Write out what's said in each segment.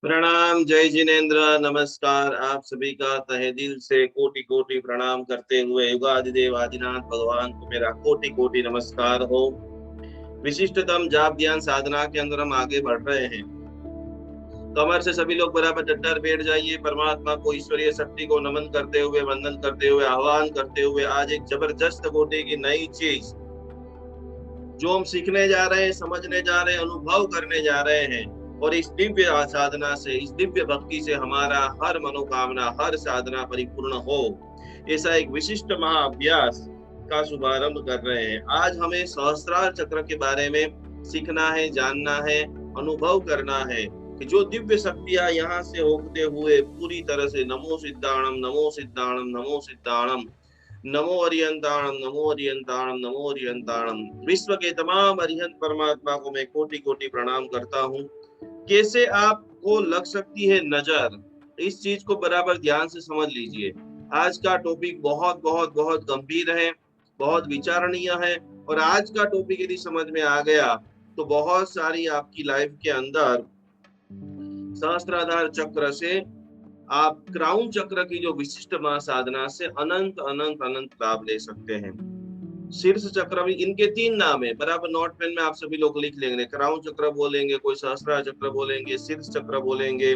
प्रणाम, जय जिनेन्द्र। नमस्कार। आप सभी का तहे दिल से कोटि कोटि प्रणाम करते हुए युगादिदेव आदिनाथ भगवान को मेरा कोटि कोटि नमस्कार हो। विशिष्टतम जाप ध्यान साधना के अंदर हम आगे बढ़ रहे हैं। कमर से सभी लोग बराबर डटकर बैठ जाइए। परमात्मा को, ईश्वरीय शक्ति को नमन करते हुए, वंदन करते हुए, आह्वान करते हुए आज एक जबरदस्त कोटि की नई चीज जो हम सीखने जा रहे हैं, समझने जा रहे हैं, अनुभव करने जा रहे हैं। और इस दिव्य साधना से, इस दिव्य भक्ति से हमारा हर मनोकामना, हर साधना परिपूर्ण हो, ऐसा एक विशिष्ट महाअभ्यास का शुभारंभ कर रहे हैं। आज हमें सहस्त्रार चक्र के बारे में सीखना है, जानना है, अनुभव करना है कि जो दिव्य शक्तियां यहाँ से होते हुए पूरी तरह से नमो सिद्धाणम, नमो सिद्धाणम, नमो सिद्धाणम, नमो अरियंताणम, नमो अरियंताणम, नमो अरियंताणम, विश्व के तमाम अरिहंत परमात्मा को मैं कोटि कोटि प्रणाम करता हूँ। कैसे आपको लग सकती है नजर, इस चीज को बराबर ध्यान से समझ लीजिए। आज का टॉपिक बहुत बहुत बहुत गंभीर है, बहुत विचारणीय है। और आज का टॉपिक यदि समझ में आ गया तो बहुत सारी आपकी लाइफ के अंदर सहस्त्राधार चक्र से आप क्राउन चक्र की जो विशिष्ट महासाधना से अनंत अनंत अनंत लाभ ले सकते हैं। शीर्ष चक्र भी, इनके तीन नाम है, बराबर नोट पेन में आप सभी लोग लिख लेंगे। क्राउन चक्र बोलेंगे, कोई सहस्त्रार चक्र बोलेंगे, शीर्ष चक्र बोलेंगे।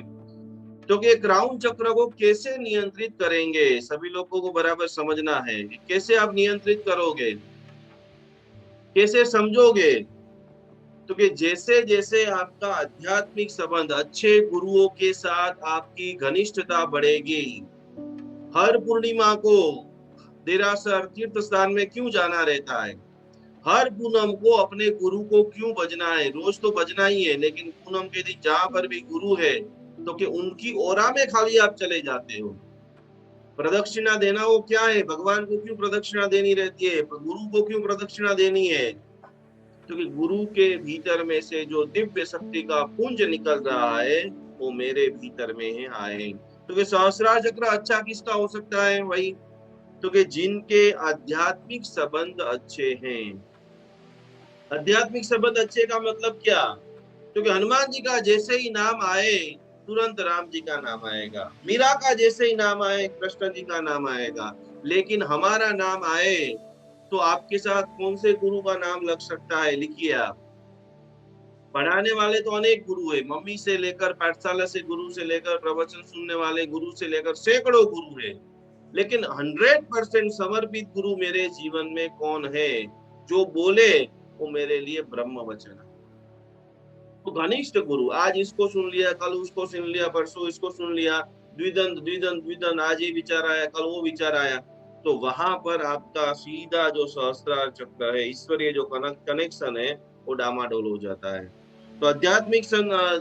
तो ये क्राउन चक्र को कैसे नियंत्रित करेंगे, सभी लोगों को बराबर समझना है। कैसे आप नियंत्रित करोगे, कैसे समझोगे? तो कि जैसे जैसे आपका आध्यात्मिक संबंध अच्छे गुरुओं के साथ आपकी घनिष्ठता बढ़ेगी। हर पूर्णिमा को देरासर तीर्थ स्थान में क्यों जाना रहता है? हर पूनम को अपने गुरु को क्यों भजना है? रोज तो भजना ही है, लेकिन पूनम के दिन जहां पर भी गुरु है तो कि उनकी ओरा में खाली आप चले जाते हो। प्रदक्षिणा देना वो क्या है? भगवान को क्यों प्रदक्षिणा देनी रहती है? गुरु को क्यों प्रदक्षिणा देनी है? क्योंकि गुरु के भीतर में से जो दिव्य शक्ति का पुंज निकल रहा है वो मेरे भीतर में है आए। तो कि सहस्रार चक्र अच्छा किसका हो सकता है? वही तो कि जिनके आध्यात्मिक संबंध अच्छे हैं। आध्यात्मिक संबंध अच्छे का मतलब क्या? क्योंकि हनुमान जी का जैसे ही नाम आए तुरंत राम जी का नाम आएगा, मीरा का जैसे ही नाम आए कृष्ण जी का नाम आएगा। लेकिन हमारा नाम आए तो आपके साथ कौन से गुरु का नाम लग सकता है? लिखिए आप। पढ़ाने वाले तो अनेक गुरु है, मम्मी से लेकर, पाठशाला से गुरु से लेकर, प्रवचन सुनने वाले गुरु से लेकर सैकड़ों गुरु है। लेकिन 100% समर्पित गुरु मेरे जीवन में कौन है? जो बोले वो मेरे लिए ब्रह्म वचन है। तो घनिष्ठ गुरु, आज इसको सुन लिया, कल उसको सुन लिया, परसों इसको सुन लिया, द्विदंत द्विदंत द्विदंत, आज ये विचार आया, कल वो विचार आया। तो वहां पर आपका सीधा जो सहस्त्रार चक्र है, ईश्वरीय जो कनेक्शन है, वो डामाडोल हो जाता है। तो आध्यात्मिक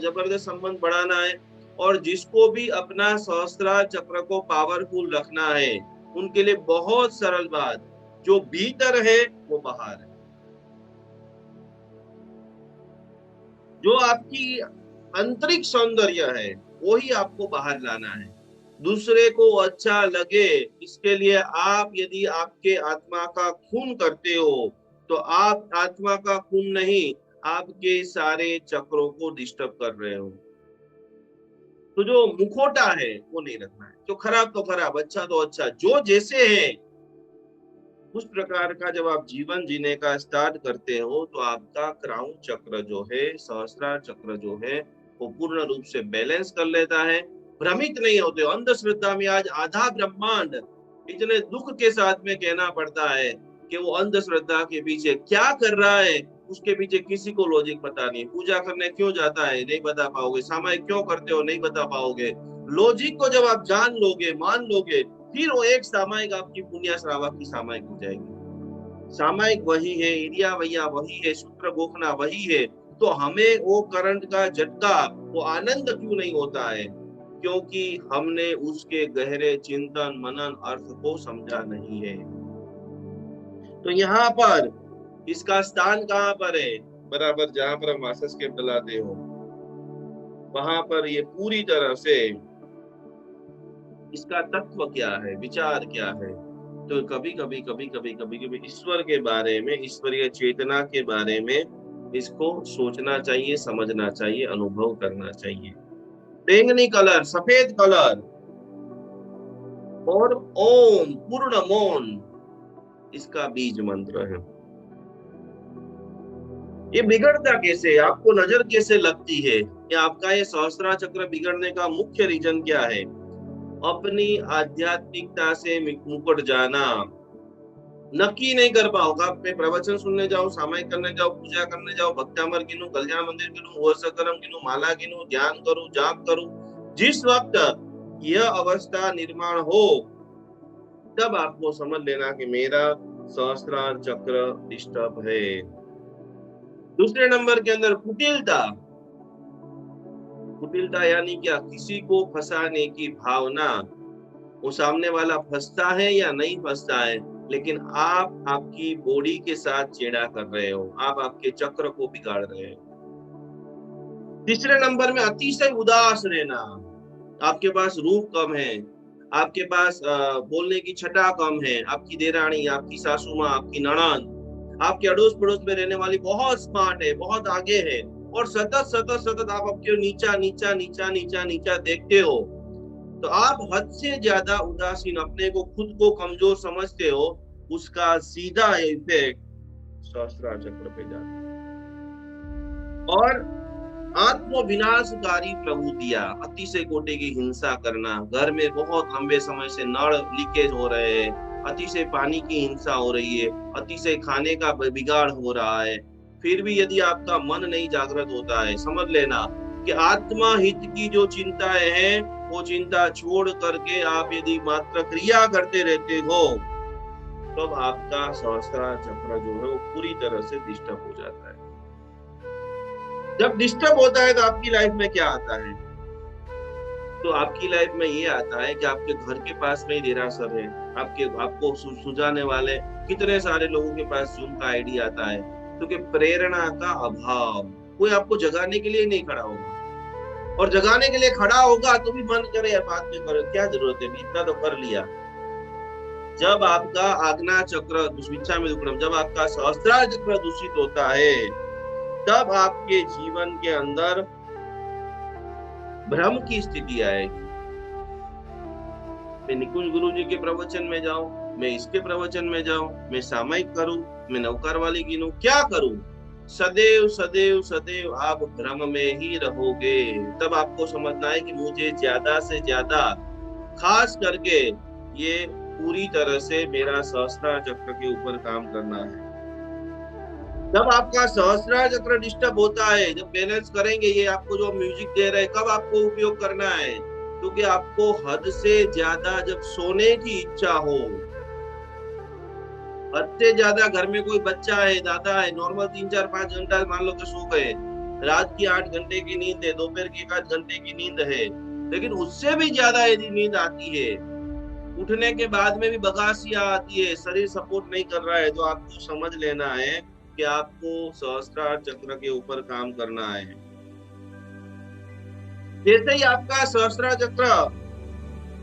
जबरदस्त संबंध बढ़ाना है। और जिसको भी अपना सहस्त्रार चक्र को पावरफुल रखना है, उनके लिए बहुत सरल बात, जो भीतर है वो बाहर है। जो आपकी आंतरिक सौंदर्य है वो ही आपको बाहर लाना है। दूसरे को अच्छा लगे, इसके लिए आप यदि आपके आत्मा का खून करते हो तो आप आत्मा का खून नहीं, आपके सारे चक्रों को डिस्टर्ब कर रहे हो। तो जो मुखोटा है वो नहीं रखना है। जो खराब तो खराब, अच्छा तो अच्छा, जो जैसे है उस प्रकार का जब आप जीवन जीने का स्टार्ट करते हो तो आपका क्राउन चक्र जो है, सहस्त्रार चक्र जो है, वो पूर्ण रूप से बैलेंस कर लेता है। भ्रमित नहीं होते हो। अंधश्रद्धा में आज आधा ब्रह्मांड इतने दुख के साथ में कहना पड़ता है कि वो अंधश्रद्धा के पीछे क्या कर रहा है, उसके पीछे किसी को लॉजिक पता नहीं। पूजा करने क्यों जाता है नहीं बता पाओगे, सामायिक क्यों करते हो नहीं बता पाओगे। लॉजिक को जब आप जान लोगे, मान लोगे, फिर वो एक सामायिक आपकी पुण्य श्रावक की सामायिक हो जाएगी। सामायिक वही है, इरिया भैया वही है, सूत्र गोखना वही है। तो हमें वो करंट का झटका, वो आनंद क्यों नहीं होता है? क्योंकि हमने उसके गहरे चिंतन मनन अर्थ को समझा नहीं है। तो यहाँ पर इसका स्थान कहाँ पर है? बराबर जहां पर हम वासस्केप डलाते हो वहां पर ये पूरी तरह से इसका तत्व क्या है, विचार क्या है। तो कभी कभी कभी कभी कभी कभी ईश्वर के बारे में, ईश्वरीय चेतना के बारे में इसको सोचना चाहिए, समझना चाहिए, अनुभव करना चाहिए। बैंगनी कलर, सफेद कलर, और ओम पूर्ण मौन इसका बीज मंत्र है। ये बिगड़ता कैसे, आपको नजर कैसे लगती है, या आपका ये सहस्त्रार चक्र बिगड़ने का मुख्य रीजन क्या है? अपनी आध्यात्मिकता से मुकर जाना। नक्की नहीं कर पाओगे। मैं प्रवचन सुनने जाऊं, सामायिक करने जाऊं, पूजा करने जाऊं, भक्तामर गिनूं, कल्याण मंदिर गिनूं, वर्षकरम गिनूं, माला गिनूं, ध्यान करूं, जाप करूं, जिस वक्त यह अवस्था निर्माण हो तब आपको समझ लेना कि मेरा सहस्त्रार चक्र डिस्टर्ब है। दूसरे नंबर के अंदर कुटिलता। कुटिलता यानी क्या? किसी को फंसाने की भावना। वो सामने वाला फंसता है या नहीं फंसता है, लेकिन आप आपकी बॉडी के साथ चेड़ा कर रहे हो, आप आपके चक्र को बिगाड़ रहे हो। तीसरे नंबर में अतिशय उदास रहना। आपके पास रूप कम है, आपके पास बोलने की छटा कम है, आपकी देरानी, आपकी सासू माँ, आपकी ननद, आपके अड़ोस पड़ोस में रहने वाली बहुत स्मार्ट है, बहुत आगे है, और सतत सतत सतत आप आपके नीचा नीचा नीचा नीचा नीचा देखते हो, तो आप हद से ज्यादा उदासीन, अपने को खुद को कमजोर समझते हो। उसका सीधा इफेक्ट सहस्त्रार चक्र पे जाता है। और आत्म विनाशकारी प्रवृत्तियां, अतिशय कोटि की हिंसा करना, घर में बहुत लंबे समय से नल लीकेज हो रहे हैं, अतिशय पानी की हिंसा हो रही है, अतिशय खाने का बिगाड़ हो रहा है, फिर भी यदि आपका मन नहीं जागृत होता है, समझ लेना कि आत्मा हित की जो चिंताएं हैं वो चिंता छोड़ करके आप यदि मात्र क्रिया करते रहते हो तब आपका सहस्त्रार चक्र जो है वो पूरी तरह से डिस्टर्ब हो जाता है। जब डिस्टर्ब होता है तो आपकी लाइफ में क्या आता है? तो आपकी लाइफ में ये आता है कि आपके घर के पास में ही देरासर है, आपको सुझाने वाले कितने सारे लोगों के पास जूम का आईडी आता है, क्योंकि प्रेरणा का अभाव। कोई आपको जगाने के लिए नहीं खड़ा होगा, और जगाने के लिए खड़ा होगा तो भी मन करे या बात में करो, क्या जरूरत है, इतना तो कर लिया। जब आपका आज्ञा चक्र दुष्विच्छा में दुक्कड़म, जब आपका सहस्त्रार चक्र दूषित होता है तब आपके जीवन के अंदर भ्रम की स्थिति आएगी। मैं निकुंज गुरु जी के प्रवचन में जाऊं, मैं इसके प्रवचन में जाऊं, मैं सामायिक करूं, मैं नौकार वाली गिनूं, क्या करूं? सदैव सदैव सदैव आप भ्रम में ही रहोगे। तब आपको समझना है कि मुझे ज्यादा से ज्यादा, खास करके ये पूरी तरह से मेरा सहस्त्रार चक्र के ऊपर काम करना है। जब आपका सहस्त्रार चक्र डिस्टर्ब होता है, जब बैलेंस करेंगे, ये आपको जो म्यूजिक दे रहे हैं, कब आपको उपयोग करना है? क्योंकि आपको हद से ज्यादा जब सोने की इच्छा हो, हद से ज्यादा घर में कोई बच्चा है, दादा है, नॉर्मल 3-4-5 घंटा मान लो कि सो गए, रात की 8 घंटे की नींद है, दोपहर की 1 घंटे की नींद है, लेकिन उससे भी ज्यादा यदि नींद आती है, उठने के बाद में भी बगासियां आती है, शरीर सपोर्ट नहीं कर रहा है, तो आपको समझ लेना है कि आपको सहस्त्रार चक्र के ऊपर काम करना है। जैसे ही आपका सहस्त्रार चक्र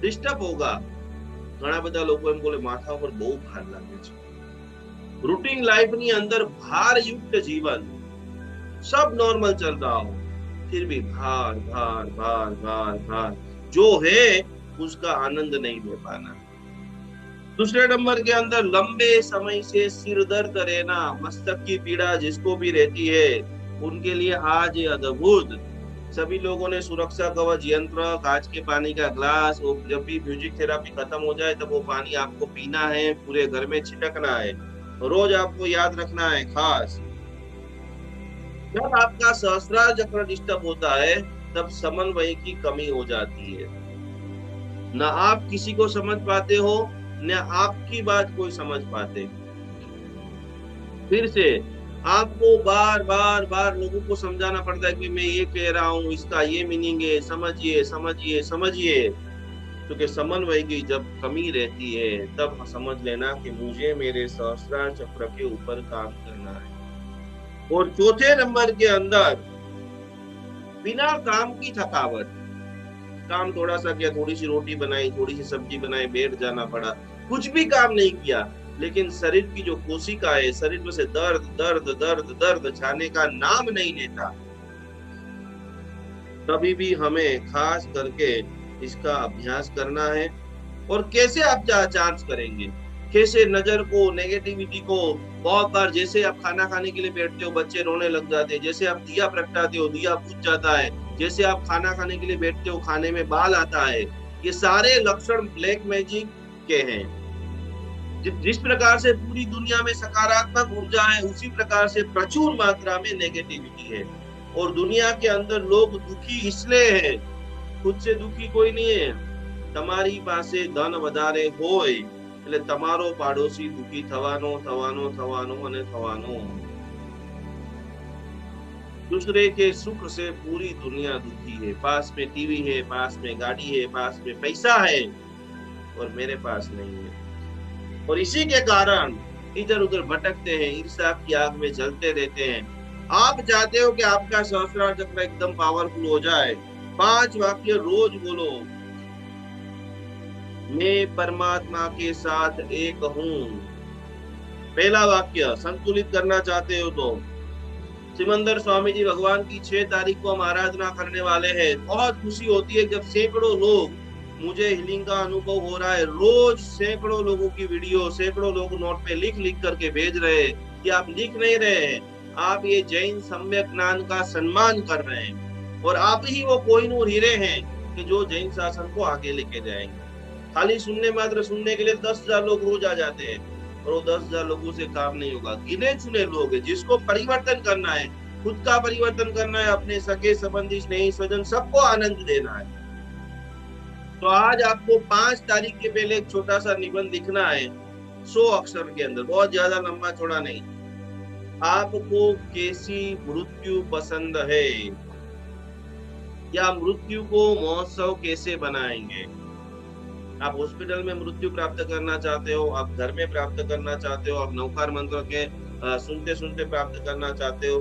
डिस्टर्ब होगा, घણા બધા લોકો એમ બોલે માથા પર બહુ ભાર લાગે છે, રૂટીન લાઈફ ની અંદર ભાર યુક્ત जीवन, सब नॉर्मल चल रहा हो, फिर भी भार भार भार भार भार जो है उसका आनंद नहीं ले पाना। दूसरे नंबर के अंदर लंबे समय से सिर दर्द रहना, मस्तक की पीड़ा जिसको भी रहती है उनके लिए आज ये अद्भुत, सभी लोगों ने सुरक्षा कवच यंत्र, कांच के पानी का ग्लास, वो जब भी म्यूजिक थेरापी खत्म हो जाए तब वो पानी आपको पीना है, पूरे घर में छिटकना है, रोज आपको याद रखना है। खास जब आपका सहस्त्रार चक्र डिस्टर्ब होता है तब समन्वय की कमी हो जाती है, न आप किसी को समझ पाते हो, न आपकी बात कोई समझ पाते। फिर से आपको बार बार बार लोगों को समझाना पड़ता है कि मैं ये कह रहा हूँ, इसका ये मीनिंग है, समझिए समझिए समझिए। क्योंकि समन्वय की जब कमी रहती है तब समझ लेना कि मुझे मेरे सहस्त्रार चक्र के ऊपर काम करना है। और चौथे नंबर के अंदर बिना काम की थकावट, काम थोड़ा सा किया, थोड़ी सी रोटी बनाई, थोड़ी सी सब्जी बनाई, बैठ जाना पड़ा, कुछ भी काम नहीं किया, लेकिन शरीर की जो कोशिका है, शरीर में से दर्द दर्द दर्द दर्द जाने का नाम नहीं लेता। कभी भी हमें खास करके इसका अभ्यास करना है। और कैसे आप चार्ज करेंगे, कैसे नजर को, नेगेटिविटी को। बहुत बार जैसे आप खाना खाने के लिए बैठते हो बच्चे रोने लग जाते हैं, जैसे आप दिया प्रगटाते हो दिया बुझ जाता है, जैसे आप खाना खाने के लिए बैठते हो खाने में बाल आता है। ये सारे लक्षण ब्लैक मैजिक के हैं। जिस प्रकार से पूरी दुनिया में सकारात्मक ऊर्जा है, उसी प्रकार से प्रचुर मात्रा में नेगेटिविटी है। और दुनिया के अंदर लोग दुखी इसलिए है, खुद से दुखी कोई नहीं है। તમારી પાસે ધન વધારે હોય એટલે તમારો પાડોશી દુખી થવાનો થવાનો થવાનો અને થવાનો। दूसरे के सुख से पूरी दुनिया दुखी है। पास में टीवी है, पास में गाड़ी है, पास में पैसा है, और मेरे पास नहीं है। और इसी के कारण इधर उधर भटकते हैं, ईर्ष्या की आग में जलते रहते हैं। आप चाहते हो कि आपका सहस्त्रार चक्र एकदम पावरफुल हो जाए। 5 वाक्य रोज बोलो। मैं परमात्मा के साथ एक हूँ। पहला वाक्य संतुलित करना चाहते हो तो सिमंदर स्वामी जी भगवान की 6 तारीख को हम आराधना करने वाले हैं। बहुत खुशी होती है जब सैकड़ों लोग, मुझे हीलिंग का अनुभव हो रहा है, रोज सैकड़ों लोगों की वीडियो, सैकड़ों लोग नोट पे लिख लिख करके भेज रहे हैं। कि आप लिख नहीं रहे हैं, आप ये जैन सम्यक ज्ञान का सम्मान कर रहे हैं, और आप ही वो कोहिनूर हीरे हैं कि जो जैन शासन को आगे लेके जाएंगे। खाली सुनने मात्र सुनने के लिए 10,000 लोग रोज आ जाते हैं, और वो 10,000 लोगों से काम नहीं होगा। गिने चुने लोग हैं जिसको परिवर्तन करना है, खुद का परिवर्तन करना है, अपने सगे संबंधी स्नेही स्वजन सबको आनंद देना है। तो आज आपको 5 तारीख के पहले एक छोटा सा निबंध लिखना है 100 अक्षर के अंदर, बहुत ज्यादा लंबा चौड़ा नहीं। आपको कैसी मृत्यु पसंद है, या मृत्यु को महोत्सव कैसे बनाएंगे। आप हॉस्पिटल में मृत्यु प्राप्त करना चाहते हो, आप घर में प्राप्त करना चाहते हो, आप नवकार मंत्र के सुनते सुनते प्राप्त करना चाहते हो।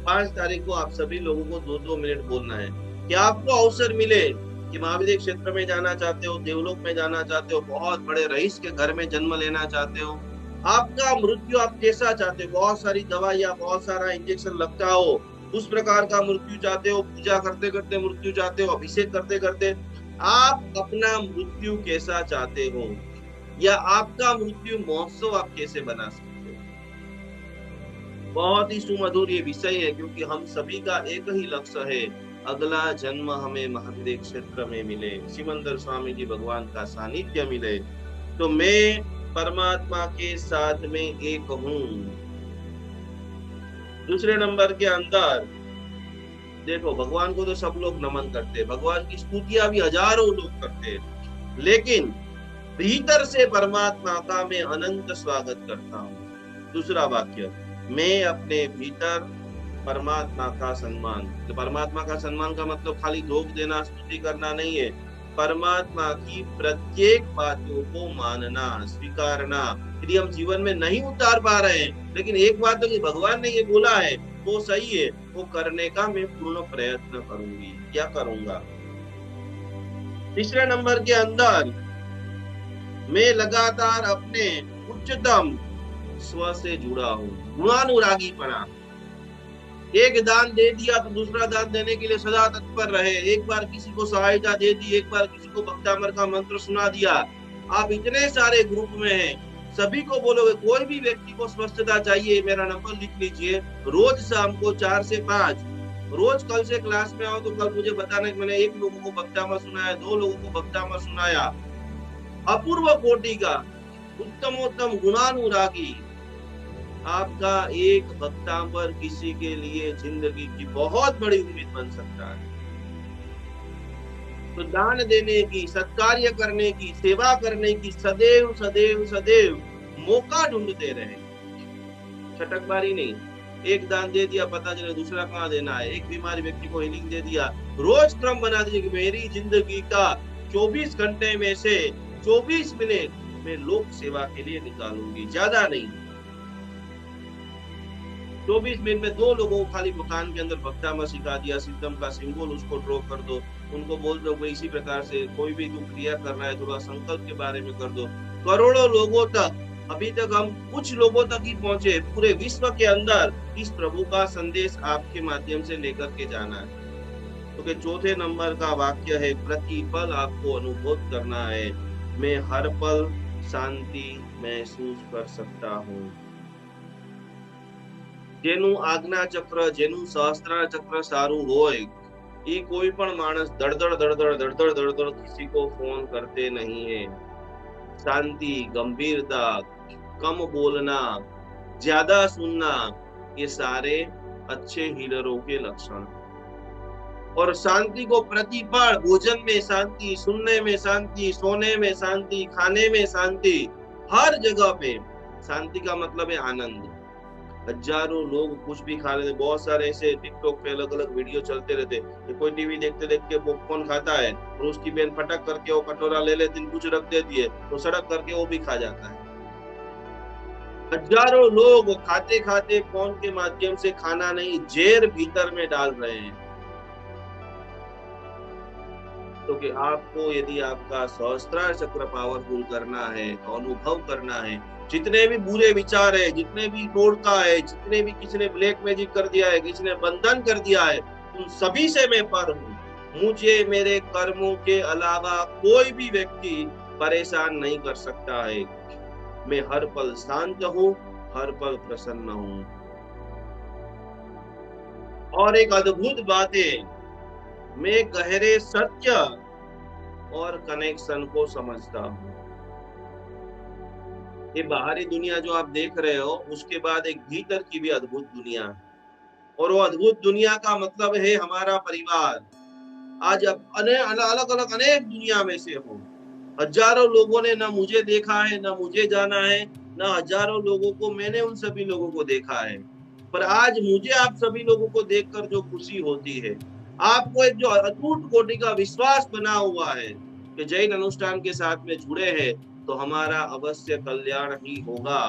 5 तारीख को आप सभी लोगों को 2-2 मिनट बोलना है कि आपको अवसर मिले कि महाविद्य क्षेत्र में जाना चाहते हो, देवलोक में जाना चाहते हो, बहुत बड़े रईस के घर में जन्म लेना चाहते हो। आपका मृत्यु आप कैसा चाहते हो, बहुत सारी दवाइयां, बहुत सारा इंजेक्शन लगता हो, उस प्रकार का मृत्यु चाहते हो, पूजा करते करते मृत्यु चाहते हो, अभिषेक करते करते। आप अपना मृत्यु कैसा चाहते हो, या आपका मृत्यु महोत्सव आप कैसे बना सकते हो। बहुत ही सुमधुर ये विषय है, क्योंकि हम सभी का एक ही लक्ष्य है, अगला जन्म हमें महाविद्य क्षेत्र में मिले, सिमंदर स्वामी जी भगवान का सानिध्य मिले। तो मैं परमात्मा के साथ में एक हूँ। दूसरे नंबर के अंदर देखो, भगवान को तो सब लोग नमन करते हैं, भगवान की स्तुतियां भी हजारों लोग करते हैं, लेकिन भीतर से परमात्मा का मैं अनंत स्वागत करता हूँ। दूसरा वाक्य, मैं अपने भीतर परमात्मा का सम्मान। तो परमात्मा का सम्मान का मतलब खाली धोख देना, स्तुति करना नहीं है। परमात्मा की प्रत्येक बातों को मानना, स्वीकारना। यदि हम जीवन में नहीं उतार पा रहे हैं, लेकिन एक बात तो कि भगवान ने ये बोला है वो सही है, वो करने का मैं पूर्ण प्रयत्न करूंगी, क्या करूंगा। तीसरे नंबर के अंदर, मैं लगातार अपने उच्चतम स्व से जुड़ा हूँ। गुणानुरागीपना। एक दान दे दिया तो दूसरा दान देने के लिए सदा तत्पर रहे। एक बार किसी को सहायता दे दी, एक बार किसी को भक्तामर का मंत्र सुना दिया। आप इतने सारे ग्रुप में हैं, सभी को बोलोगे, कोई भी व्यक्ति को स्वस्थता चाहिए, मेरा नंबर लिख लीजिए। रोज शाम को 4 से 5, रोज कल से क्लास में आओ तो कल मुझे बताना कि मैंने 1 लोगों को भक्तामर सुनाया, 2 लोगों को भक्तामर सुनाया। अपूर्व कोटि का उत्तमोत्तम गुणानुरागी। आपका एक भक्तामर किसी के लिए जिंदगी की बहुत बड़ी उम्मीद बन सकता है। तो दान देने की, सत्कार्य करने की, सेवा करने की सदैव सदैव सदैव मौका ढूंढते रहे। छटकबारी नहीं। एक दान दे दिया, पता चले दूसरा कहाँ देना है। एक बीमारी व्यक्ति को हीलिंग दे दिया। रोज क्रम बना दीजिए कि मेरी जिंदगी का 24 घंटे में से 24 मिनट मैं लोक सेवा के लिए निकालूंगी, ज्यादा नहीं। 24 मिनट में 2 लोगों को खाली मकान के अंदर भक्तामर सिखा दिया, सिद्धम का सिंबल उसको ड्रॉ कर दो, उनको बोल दो भाई इसी प्रकार से कोई भी तू क्रिया कर रहा है थोड़ा संकल्प के बारे में कर दो। करोड़ों लोगों तक, अभी तक हम कुछ लोगों तक ही पहुंचे, पूरे विश्व के अंदर इस प्रभु का संदेश आपके माध्यम से लेकर के जाना है। तो कि चौथे नंबर का वाक्य है, प्रतिपल आपको अनुभव करना है, मैं हर पल शांति महसूस कर सकता हूँ। જેનું આજ્ઞા ચક્ર, જેનું સહસ્ત્રા ચક્ર સારું હોય, એ કોઈ પણ માણસ દડદડ किसी को फोन करते नहीं है। शांति, गंभीरता, कम बोलना, ज्यादा सुनना, ये सारे अच्छे हीलरों के लक्षण। और शांति को प्रतिपल, भोजन में शांति, सुनने में शांति, सोने में शांति, खाने में शांति, हर जगह पे शांति का मतलब है आनंद। हजारों लोग कुछ भी खा लेते, बहुत सारे ऐसे टिकटॉक पे अलग अलग वीडियो चलते रहते कि कोई टीवी देखते देखते पॉपकॉर्न खाता है और उसकी बहन फटक करके वो कटोरा ले लेती, कुछ रख देती है तो सड़क करके वो भी खा जाता है। हजारों लोग खाते खाते फोन के माध्यम से खाना नहीं, जहर भीतर में डाल रहे हैं। तो कि आपको यदि आपका सहस्त्रार चक्र पावरफुल करना है, तो अनुभव करना है, जितने भी बुरे विचार है, जितने भी टोटका है, जितने भी किसी ने ब्लैक मैजिक कर दिया है, किसी ने बंधन कर दिया है, उन सभी से मैं पर हूँ। मुझे मेरे कर्मों के अलावा कोई भी व्यक्ति परेशान नहीं कर सकता है। मैं हर पल शांत हूँ, हर पल प्रसन्न हूँ। और एक अद्भुत बात है, मैं गहरे सत्य और कनेक्शन को समझता हूँ। ये बाहरी दुनिया जो आप देख रहे हो, उसके बाद एक भीतर की भी अद्भुत दुनिया है, और वो अद्भुत दुनिया का मतलब है हमारा परिवार। आज अब अलग अलग अनेक दुनिया में से हो, हजारों लोगों ने ना मुझे देखा है, ना मुझे जाना है, ना हजारों लोगों को मैंने उन सभी लोगों को देखा है, पर आज मुझे आप सभी लोगों को देखकर जो खुशी होती है, आपको एक जो अटूट कोटि का विश्वास बना हुआ है कि जैन अनुष्ठान के साथ में जुड़े हैं तो हमारा अवश्य कल्याण ही होगा।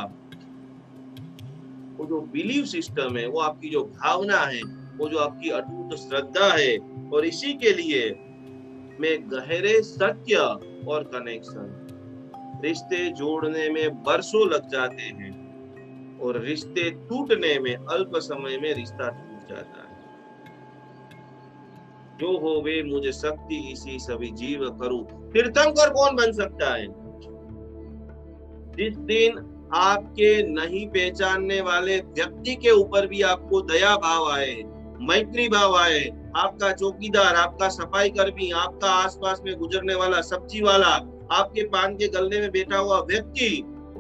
वो जो बिलीव सिस्टम है, वो आपकी जो भावना है, वो जो आपकी अटूट श्रद्धा है, और इसी के लिए मैं गहरे सत्य और कनेक्शन, रिश्ते जोड़ने में बरसों लग जाते हैं और रिश्ते टूटने में अल्प समय में रिश्ता टूट जाता है। जो होवे मुझे शक्ति इसी सभी जीव करूं, तीर्थंकर कौन बन सकता है? जिस दिन आपके नहीं पहचानने वाले व्यक्ति के ऊपर भी आपको दया भाव आए, मैत्री भाव आए, आपका चौकीदार, आपका सफाई कर्मी, आपका आसपास में गुजरने वाला सब्जी वाला, आपके पान के गल्ले में बैठा हुआ व्यक्ति,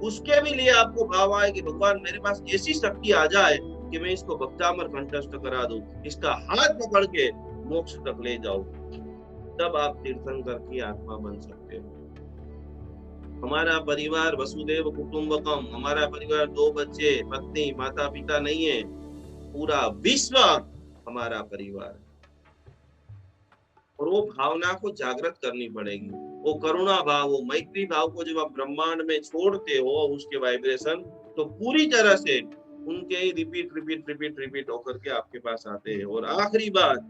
उसके भी लिए आपको भाव आए कि भगवान मेरे पास ऐसी शक्ति आ जाए कि मैं इसको भक्तामर कंठस्थ करा दूं, इसका हाथ पकड़ के मोक्ष तक ले जाऊं, तब आप तीर्थंकर की आत्मा बन सकते हो। हमारा परिवार वसुदेव कुटुंबकम, हमारा परिवार 2 बच्चे, पत्नी, माता पिता नहीं है, पूरा विश्व हमारा परिवार। और वो भावना को जागृत करनी पड़ेगी, वो करुणा भाव, वो मैत्री भाव को जब आप ब्रह्मांड में छोड़ते हो उसके वाइब्रेशन, तो पूरी तरह से उनके ही रिपीट होकर के आपके पास आते हैं। और आखिरी बात,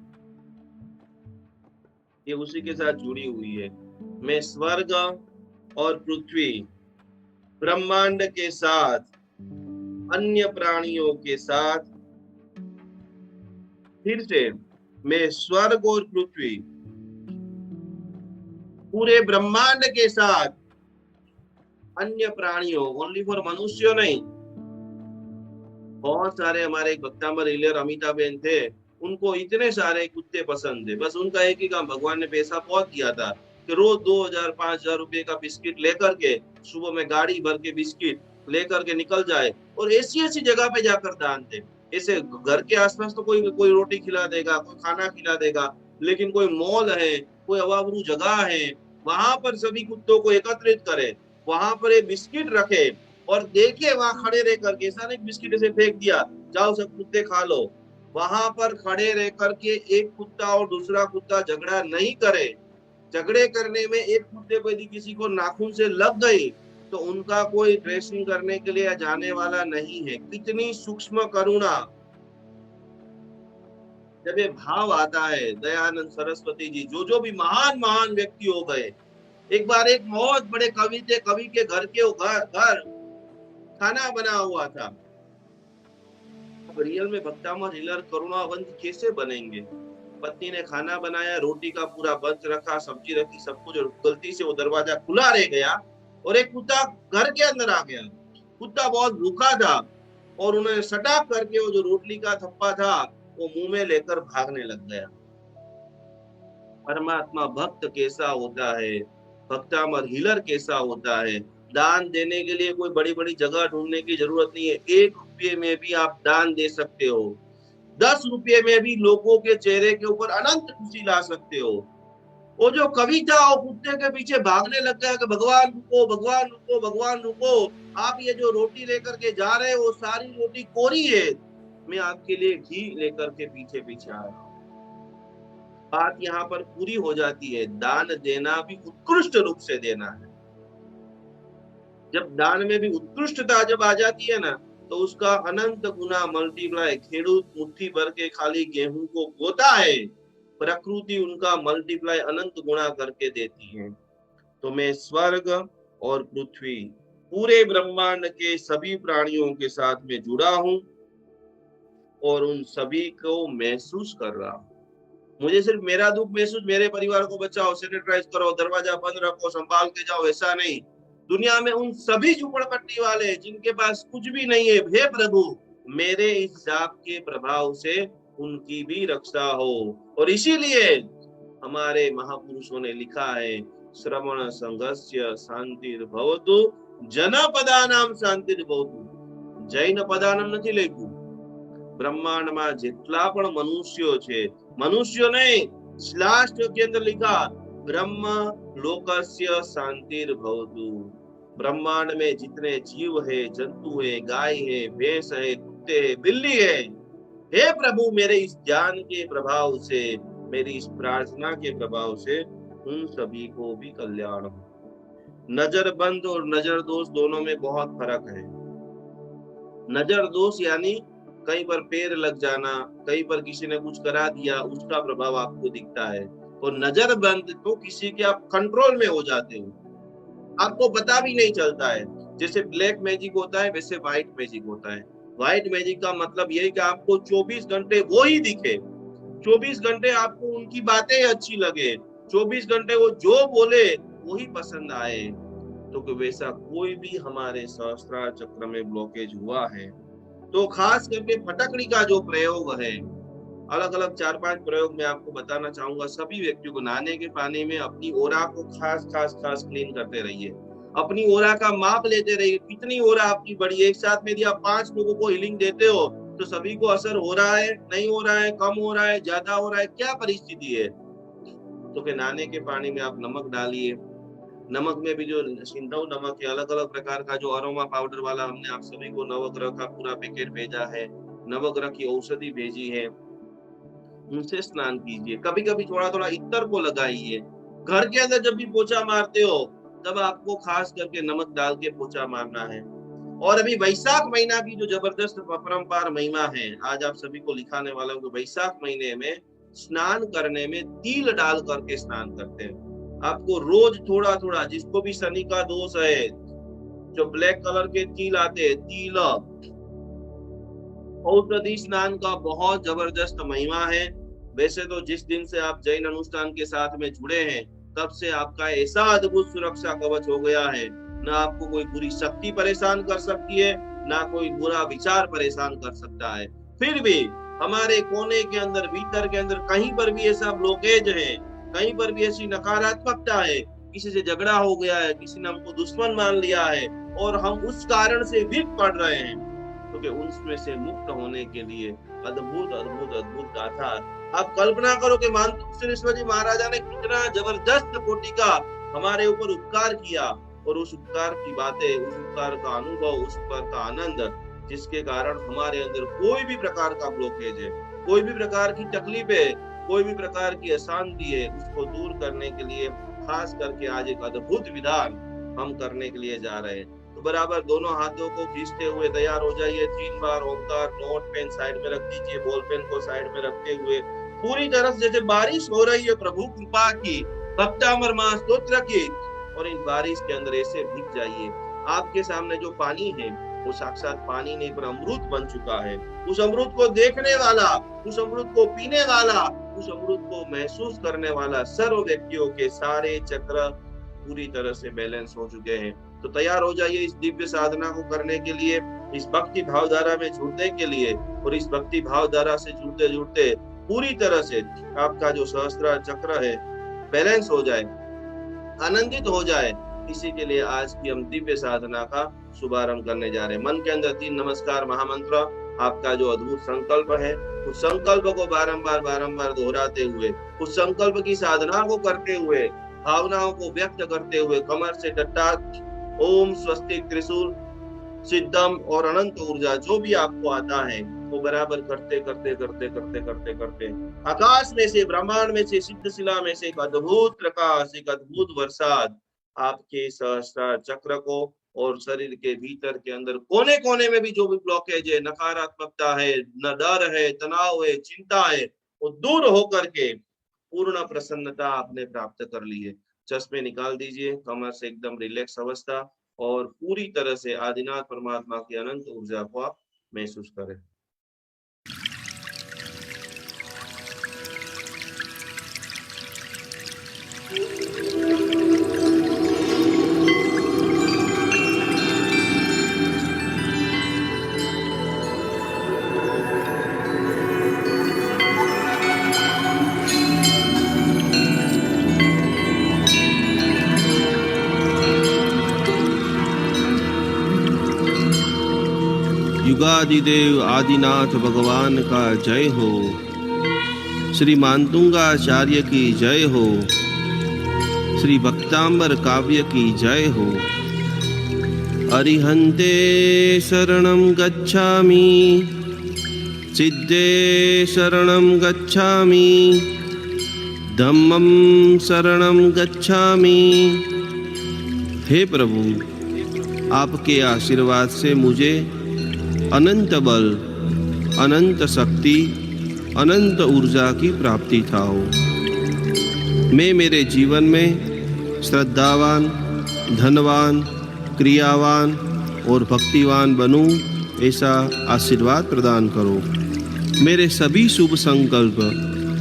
ये उसी के साथ जुड़ी हुई है, मैं स्वर्ग और पृथ्वी, ब्रह्मांड के साथ, अन्य प्राणियों के साथ, फिर से मैं स्वर्ग और पृथ्वी, पूरे ब्रह्मांड के साथ, अन्य प्राणियों, ओनली फॉर मनुष्यों नहीं। बहुत सारे हमारे भक्तामर हीलर अमिता बहन थे, उनको इतने सारे कुत्ते पसंद थे, बस उनका एक ही काम, भगवान ने पैसा बहुत दिया था कि रोज 2000-5000 रुपए का बिस्किट लेकर के सुबह में गाड़ी भर के बिस्किट लेकर के निकल जाए और ऐसी ऐसी जगह पे जाकर दान दे। ऐसे घर के आसपास तो कोई कोई रोटी खिला देगा, कोई खाना खिला देगा, लेकिन कोई मॉल है, कोई अवाबरू जगह है, वहां पर सभी कुत्तों को एकत्रित करे, वहां पर एक बिस्किट रखे और देखिए वहां खड़े रह करके, ऐसा नहीं बिस्किट ऐसे फेंक दिया जाओ सब कुत्ते खा लो, वहां पर खड़े रह करके एक कुत्ता और दूसरा कुत्ता झगड़ा नहीं करे। झगड़े करने में एक कुत्ते को यदि किसी को नाखून से लग गई तो उनका कोई ड्रेसिंग करने के लिए जाने वाला नहीं है। कितनी सूक्ष्म करुणा, जब ये भाव आता है। दयानंद सरस्वती जी, जो भी महान महान व्यक्ति हो गए, एक बार एक बहुत बड़े कवि थे, कवि के घर के घर खाना बना हुआ था। अब रियल में भक्तामर हीलर करुणावंत कैसे बनेंगे? पत्नी ने खाना बनाया, रोटी का पूरा बंच रखा, सब्जी रखी, सब कुछ, गलती से वो दरवाजा खुला रह गया और एक कुत्ता घर के अंदर आ गया। कुत्ता बहुत भूखा था और उन्होंने सटाक करके वो जो रोटली का थप्पा था वो मुंह में लेकर भागने लग गया। परमात्मा भक्त कैसा होता है, भक्तामर हीलर कैसा होता है। दान देने के लिए कोई बड़ी बड़ी जगह ढूंढने की जरूरत नहीं है। 1 रुपये में भी आप दान दे सकते हो। 10 रुपये में भी लोगों के चेहरे के ऊपर अनंत खुशी ला सकते हो। वो जो कवि था वो कुत्ते के पीछे भागने लग गया कि भगवान रुको, भगवान रुको, भगवान रुको, आप ये जो रोटी लेकर के जा रहे हो वो सारी रोटी कोरी है, मैं आपके लिए घी लेकर के पीछे पीछे आ रहा हूं। बात यहाँ पर पूरी हो जाती है। दान देना भी उत्कृष्ट रूप से देना है। जब दान में भी उत्कृष्टता जब आ जाती है ना, तो उसका अनंत गुना मल्टीप्लाई। खेडूत मुट्ठी भर के खाली गेहूं को बोता है, प्रकृति उनका मल्टीप्लाई अनंत गुणा करके देती है। तो मैं स्वर्ग और पृथ्वी, पूरे ब्रह्मांड के सभी प्राणियों के साथ में जुड़ा हूं और उन सभी को महसूस कर रहा हूं। मुझे सिर्फ मेरा दुख महसूस, मेरे परिवार को बचाओ, सैनिटाइज करो, दरवाजा बंद रखो, संभाल के जाओ, ऐसा नहीं। दुनिया में उन सभी झुपड़पट्टी वाले जिनके पास कुछ भी नहीं है, हे प्रभु मेरे इस जाप के प्रभाव से उनकी भी रक्षा हो। और इसीलिए हमारे महापुरुषों ने लिखा है, श्रवण संघस्य शांतिर्भवतु, जनपदानाम शांतिर्भवतु। जैन पदानम નથી લખ્યું। ब्रह्मांडમાં જેટલા પણ મનુષ્યો છે, मनुष्य नहीं, लास्ट के अंदर लिखा ब्रह्म लोकस्य शांतिर्भवतु। ब्रह्मांड में जितने जीव है, जंतु है, गाय है, भैंस है, कुत्ते है, बिल्ली है, हे प्रभु मेरे इस ज्ञान के प्रभाव से, मेरी इस प्रार्थना के प्रभाव से उन सभी को भी कल्याण हो। नजर बंद और नजर दोष दोनों में बहुत फर्क है। नजर दोष यानी कहीं पर पैर लग जाना, कहीं पर किसी ने कुछ करा दिया, उसका प्रभाव आपको दिखता है। और नजर बंद तो किसी के आप कंट्रोल में हो जाते हो, आपको पता भी नहीं चलता है। जैसे ब्लैक मैजिक होता है वैसे व्हाइट मैजिक होता है। व्हाइट मैजिक का मतलब यही कि आपको 24 घंटे वो ही दिखे, 24 घंटे आपको उनकी बातें अच्छी लगे, 24 घंटे वो जो बोले वो ही पसंद आए। तो वैसा कोई भी हमारे सहस्त्रार चक्र में ब्लॉकेज हुआ है तो खास करके फटकड़ी का जो प्रयोग है, अलग अलग 4-5 प्रयोग मैं आपको बताना चाहूंगा। सभी व्यक्तियों को नहाने के पानी में अपनी ओरा को खास क्लीन करते रहिए, अपनी ओरा का माप लेते रहिए, कितनी ओरा आपकी बड़ी। एक साथ में यदि आप 5 लोगों को हीलिंग देते हो तो सभी को असर हो रहा है, नहीं हो रहा है, कम हो रहा है, ज्यादा हो रहा है, क्या परिस्थिति है। तो फिर नहाने के पानी में आप नमक डालिए। नमक में भी जो सिंधव नमक है, अलग अलग प्रकार का जो अरोमा पाउडर वाला, हमने आप सभी को नवग्रह का पूरा पैकेट भेजा है, नवग्रह की औषधि भेजी है, उनसे स्नान कीजिए। कभी कभी थोड़ा थोड़ा इत्र को लगाइए। घर के अंदर जब भी पोछा मारते हो तब आपको खास करके नमक डाल के पोछा मारना है। और अभी वैशाख महीना की जो जबरदस्त परंपरा महिमा है, आज आप सभी को लिखाने वाला हूँ। वैशाख महीने में स्नान करने में तिल डाल करके स्नान करते हैं। आपको रोज थोड़ा थोड़ा, जिसको भी शनि का दोष है, जो ब्लैक कलर के तिल आते हैं, तिल, औषधि स्नान का बहुत जबरदस्त महिमा है। वैसे तो जिस दिन से आप जैन अनुष्ठान के साथ में जुड़े हैं तब से आपका ऐसा अद्भुत सुरक्षा कवच हो गया है, ना आपको कोई बुरी शक्ति परेशान कर सकती है, ना कोई बुरा विचार परेशान कर सकता है। फिर भी हमारे कोने के अंदर, भीतर के अंदर कहीं पर भी ऐसा ब्लॉकेज है, कहीं पर भी ऐसी नकारात्मकता है, किसी से झगड़ा हो गया है, किसी ने हमको दुश्मन मान लिया है और हम उस कारण से वीक पड़ रहे हैं, क्योंकि उसमें से मुक्त होने के लिए अद्भुत अद्भुत अद्भुत गाथा। आप कल्पना करो कि मानतुकेश्वर जी महाराजा ने कितना जबरदस्त कोटि का हमारे ऊपर उपकार किया, और उस उपकार की बातें, उस उपकार का अनुभव, उस उपकार का आनंद, जिसके कारण हमारे अंदर कोई भी प्रकार का ब्लॉकेज है, कोई भी प्रकार की तकलीफ है, कोई भी प्रकार की अशांति है, उसको दूर करने के लिए खास करके आज एक अद्भुत विधान हम करने के लिए जा रहे हैं। तो बराबर दोनों हाथों को खींचते हुए तैयार हो जाइए। 3 बार ओंकार, नोट पेन साइड में रख दीजिए, बॉल पेन को साइड में रखते हुए पूरी तरह जैसे बारिश हो रही है प्रभु कृपा की, भक्तामर मां स्तोत्र की, और इन बारिश के अंदर ऐसे भीग जाइए। आपके सामने जो पानी है वो साक्षात पानी नहीं पर अमृत बन चुका है। उस अमृत को देखने वाला, उस अमृत को पीने वाला उस अमृत को महसूस करने वाला सर्व व्यक्तियों के सारे चक्र पूरी तरह से बैलेंस हो चुके हैं। तो तैयार हो जाइए इस दिव्य साधना को करने के लिए, इस भक्ति भावधारा में जुड़ने के लिए, और इस भक्ति भावधारा से जुड़ते जुड़ते पूरी तरह से आपका जो सहस्त्रार चक्र है बैलेंस हो जाए, आनंदित हो जाए। इसी के लिए आज की हम दिव्य साधना का शुभारंभ करने जा रहे हैं। मन के अंदर 3 नमस्कार महामंत्र, आपका जो अद्भुत संकल्प है, उस संकल्प को बारंबार दोहराते हुए, उस संकल्प की साधना को करते हुए, भावनाओं को व्यक्त करते हुए कमर से टट्टात ओम स्वस्तिक त्रिशूल सिद्धम और अनंत ऊर्जा जो भी आपको आता है वो बराबर करते करते करते करते करते करते आकाश में से, ब्रह्मांड में से, सिद्ध शिला में से एक अद्भुत प्रकाश, एक अद्भुत बरसात आपके सहस्त्रार चक्र को और शरीर के भीतर के अंदर कोने कोने में भी जो भी ब्लॉकेज है, नकारात्मकता है, न डर है, तनाव है, चिंता है, वो दूर होकर के पूर्ण प्रसन्नता आपने प्राप्त कर ली है। चश्मे निकाल दीजिए, कमर से एकदम रिलैक्स अवस्था, और पूरी तरह से आदिनाथ परमात्मा की अनंत ऊर्जा को आप महसूस करें। युगादिदेव आदिनाथ भगवान का जय हो। श्री मातुंगाचार्य की जय हो। श्री भक्तांबर काव्य की जय हो। अरिहंते शरणं गच्छामि, सिद्धे शरणं गच्छामि, धम्मं शरणं गच्छामि। हे प्रभु, आपके आशीर्वाद से मुझे अनंत बल, अनंत शक्ति, अनंत ऊर्जा की प्राप्ति था हो। मैं मेरे जीवन में श्रद्धावान, धनवान, क्रियावान और भक्तिवान बनूं, ऐसा आशीर्वाद प्रदान करो। मेरे सभी शुभ संकल्प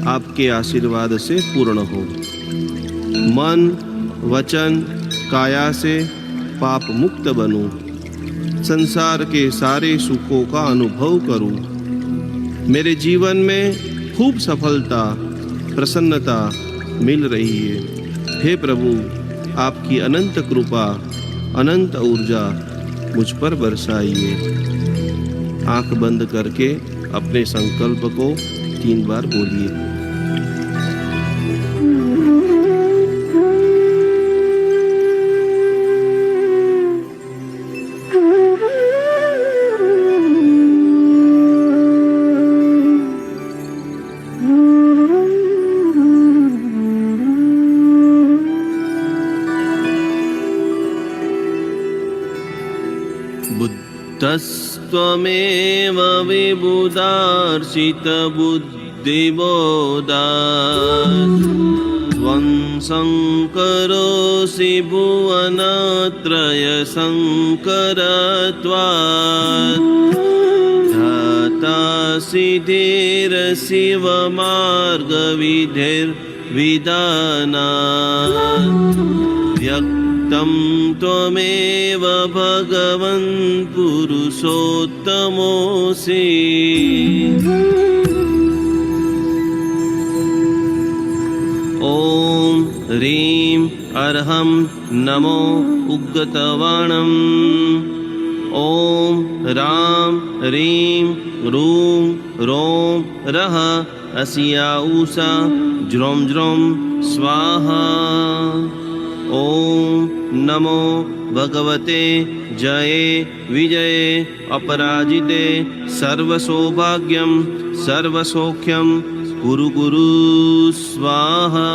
आपके आशीर्वाद से पूर्ण हो। मन, वचन, काया से पाप मुक्त बनूं, संसार के सारे सुखों का अनुभव करूं। मेरे जीवन में खूब सफलता, प्रसन्नता मिल रही है। हे प्रभु, आपकी अनंत कृपा, अनंत ऊर्जा मुझ पर बरसाइए। आंख बंद करके अपने संकल्प को 3 बार बोलिए। बुद्धस्त्वमेव विबुधार्षित बुद्धिबोधा, त्वं शङ्करोऽसि भुवनत्रय शङ्करत्वात्, धातासि धीरशिवमार्गविधिर्विधानात्, व्यक्तं त्वमेव भगवन् पुरुषोत्तमोऽसि। ॐ ह्रीं अर्हं नमो उग्गतवाणम्। ॐ रां ह्रीं रूं रों रः अस्या उषा ज्रों ज्रों स्वाहा। ॐ नमो भगवते जये विजये अपराजिते सर्वसौभाग्यं सर्वसौख्यं कुरु कुरु स्वाहा।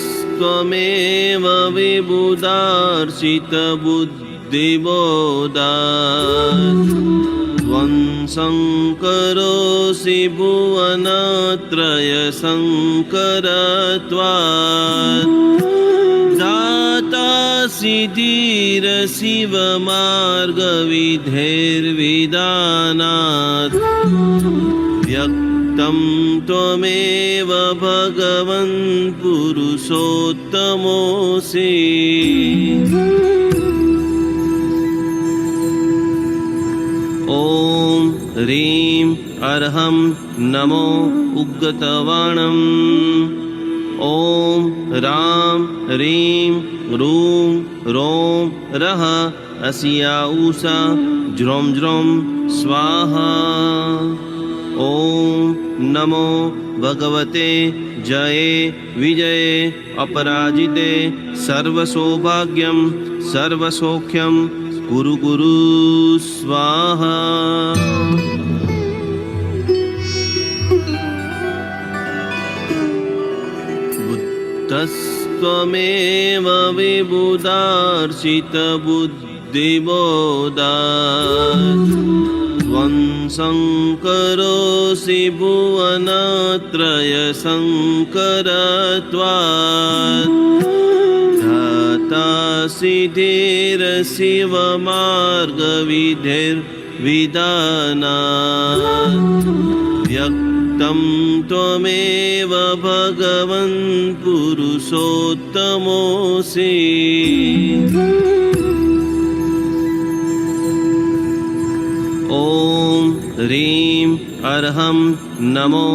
बुद्धस्त्वमेव विबुधार्षित बुद्धिबोधात्, त्वं शङ्करोऽसि भुवनत्रय शङ्करत्वात्, धातासि सिद्धिरशिवमार्गविधेर्विदानात् व्यक्तं त्वमेव भगवन् पुरुषोत्तमोऽसि। ॐ ह्रीं अर्हं नमो उग्गतवाणम्। ॐ रां ह्रीं रूं रों रः अस्या उषा ज्रों ज्रों स्वाहा। ॐ नमो भगवते जये विजये अपराजिते सर्वसौभाग्यं सर्वसौख्यं कुरु कुरु स्वाहा। बुद्धस्त्वमेव विबुधार्चितबुद्धिबोधात् त्वं शङ्करोऽसि भुवनत्रयशङ्करत्वात् धाता सिद्धिरशिवमार्गविधेर्विदानात् व्यक्तं त्वमेव भगवन् पुरुषोत्तमोऽसि। ॐ ह्रीं अर्हं नमो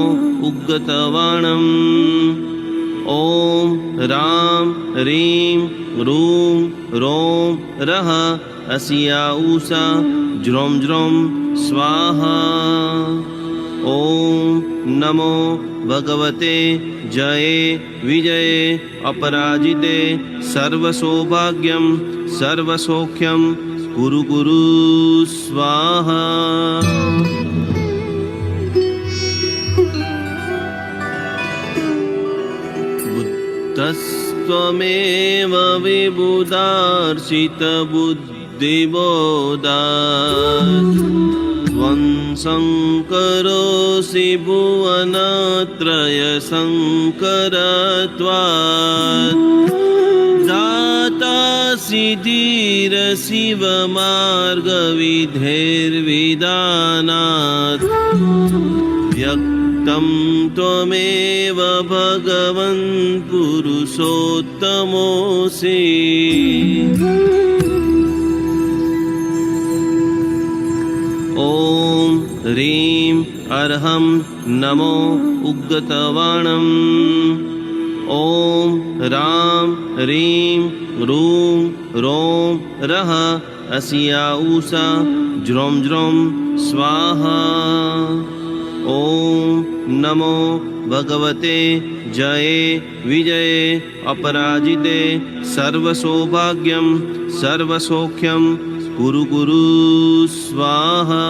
उग्गतवाणम्। ॐ रां ह्रीं रूं रों रः अस्या उषा ज्रों ज्रों स्वाहा। ॐ नमो भगवते जये विजये अपराजिते सर्वसौभाग्यं सर्वसौख्यं कुरु कुरु स्वाहा। बुद्धस्त्वमेव विबुधार्चितबुद्धिबोधात् त्वं शङ्करोऽसि भुवनत्रयशङ्करत्वात् दाता सिद्धिरशिवमार्गविधेर्विदानात् व्यक्तं त्वमेव भगवन् पुरुषोत्तमोऽसि। ॐ ह्रीं अर्हं नमो उग्गतवाणम्। ॐ रां ह्रीं रूं रों रः अस्या उषा ज्रों ज्रों स्वाहा। ॐ नमो भगवते जये विजये अपराजिते सर्वसौभाग्यं सर्वसौख्यं कुरु कुरु स्वाहा।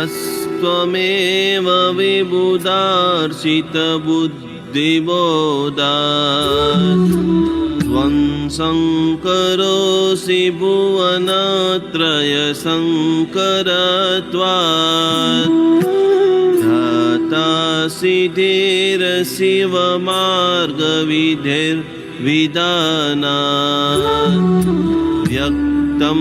बुद्धस्त्वमेव विबुधार्चितबुद्धिबोधात् त्वं शङ्करोऽसि भुवनत्रयशङ्करत्वात् धाता सिद्धिरशिवमार्गविधेर्विदानात् व्यक्तं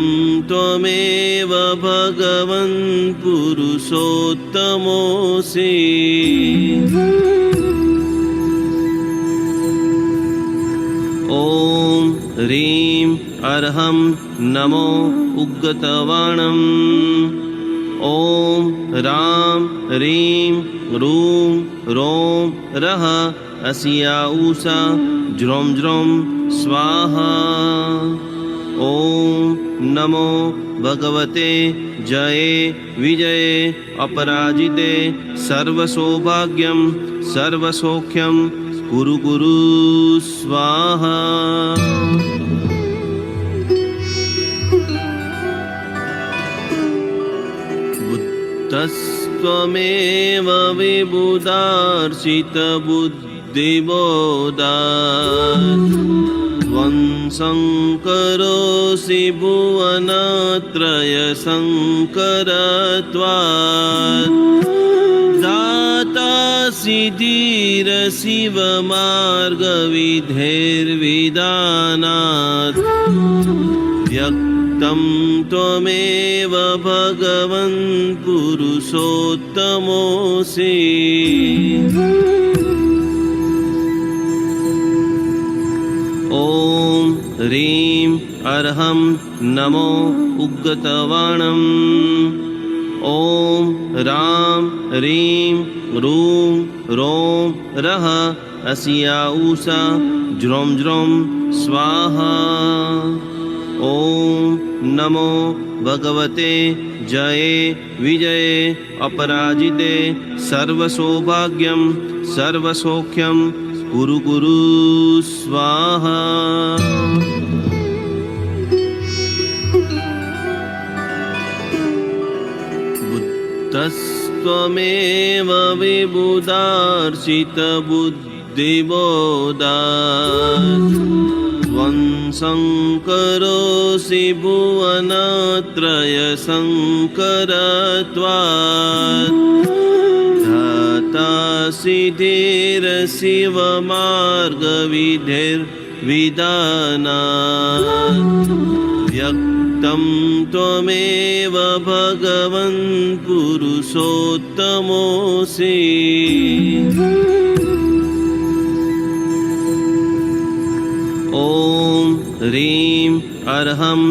त्वमेव भगवन् पुरुषोत्तमोऽसि। ॐ ह्रीं अर्हं नमो उग्गतवाणम्। ॐ रां ह्रीं रूं रों रः अस्या उषा ज्रों ज्रों स्वाहा। ॐ नमो भगवते जये विजये अपराजिते सर्वसौभाग्यं सर्वसौख्यं कुरु कुरु स्वाहा। बुद्धस्त्वमेव विबुधार्चितबुद्धिबोधात् त्वं शङ्करोऽसि भुवनत्रयशङ्करत्वात् दाता सिद्धिरशिवमार्गविधेर्विदानात् व्यक्तं त्वमेव भगवन् पुरुषोत्तमोऽसि। ॐ ह्रीं अर्हं नमो उग्गतवाणम्। ॐ रां ह्रीं रूं रों रः अस्या ऊषा ज्रों ज्रों स्वाहा। ॐ नमो भगवते जये विजये अपराजिते सर्वसौभाग्यं सर्वसौख्यं कुरु कुरु स्वाहा। बुद्धस्त्वमेव विबुधार्चितबुद्धिबोधात् त्वं शङ्करोऽसि भुवनत्रयशङ्करत्वात् सिद्धिरशिवमार्गविधेर्विदानात् व्यक्तं त्वमेव भगवन् पुरुषोत्तमोऽसि। ॐ ह्रीं अर्हं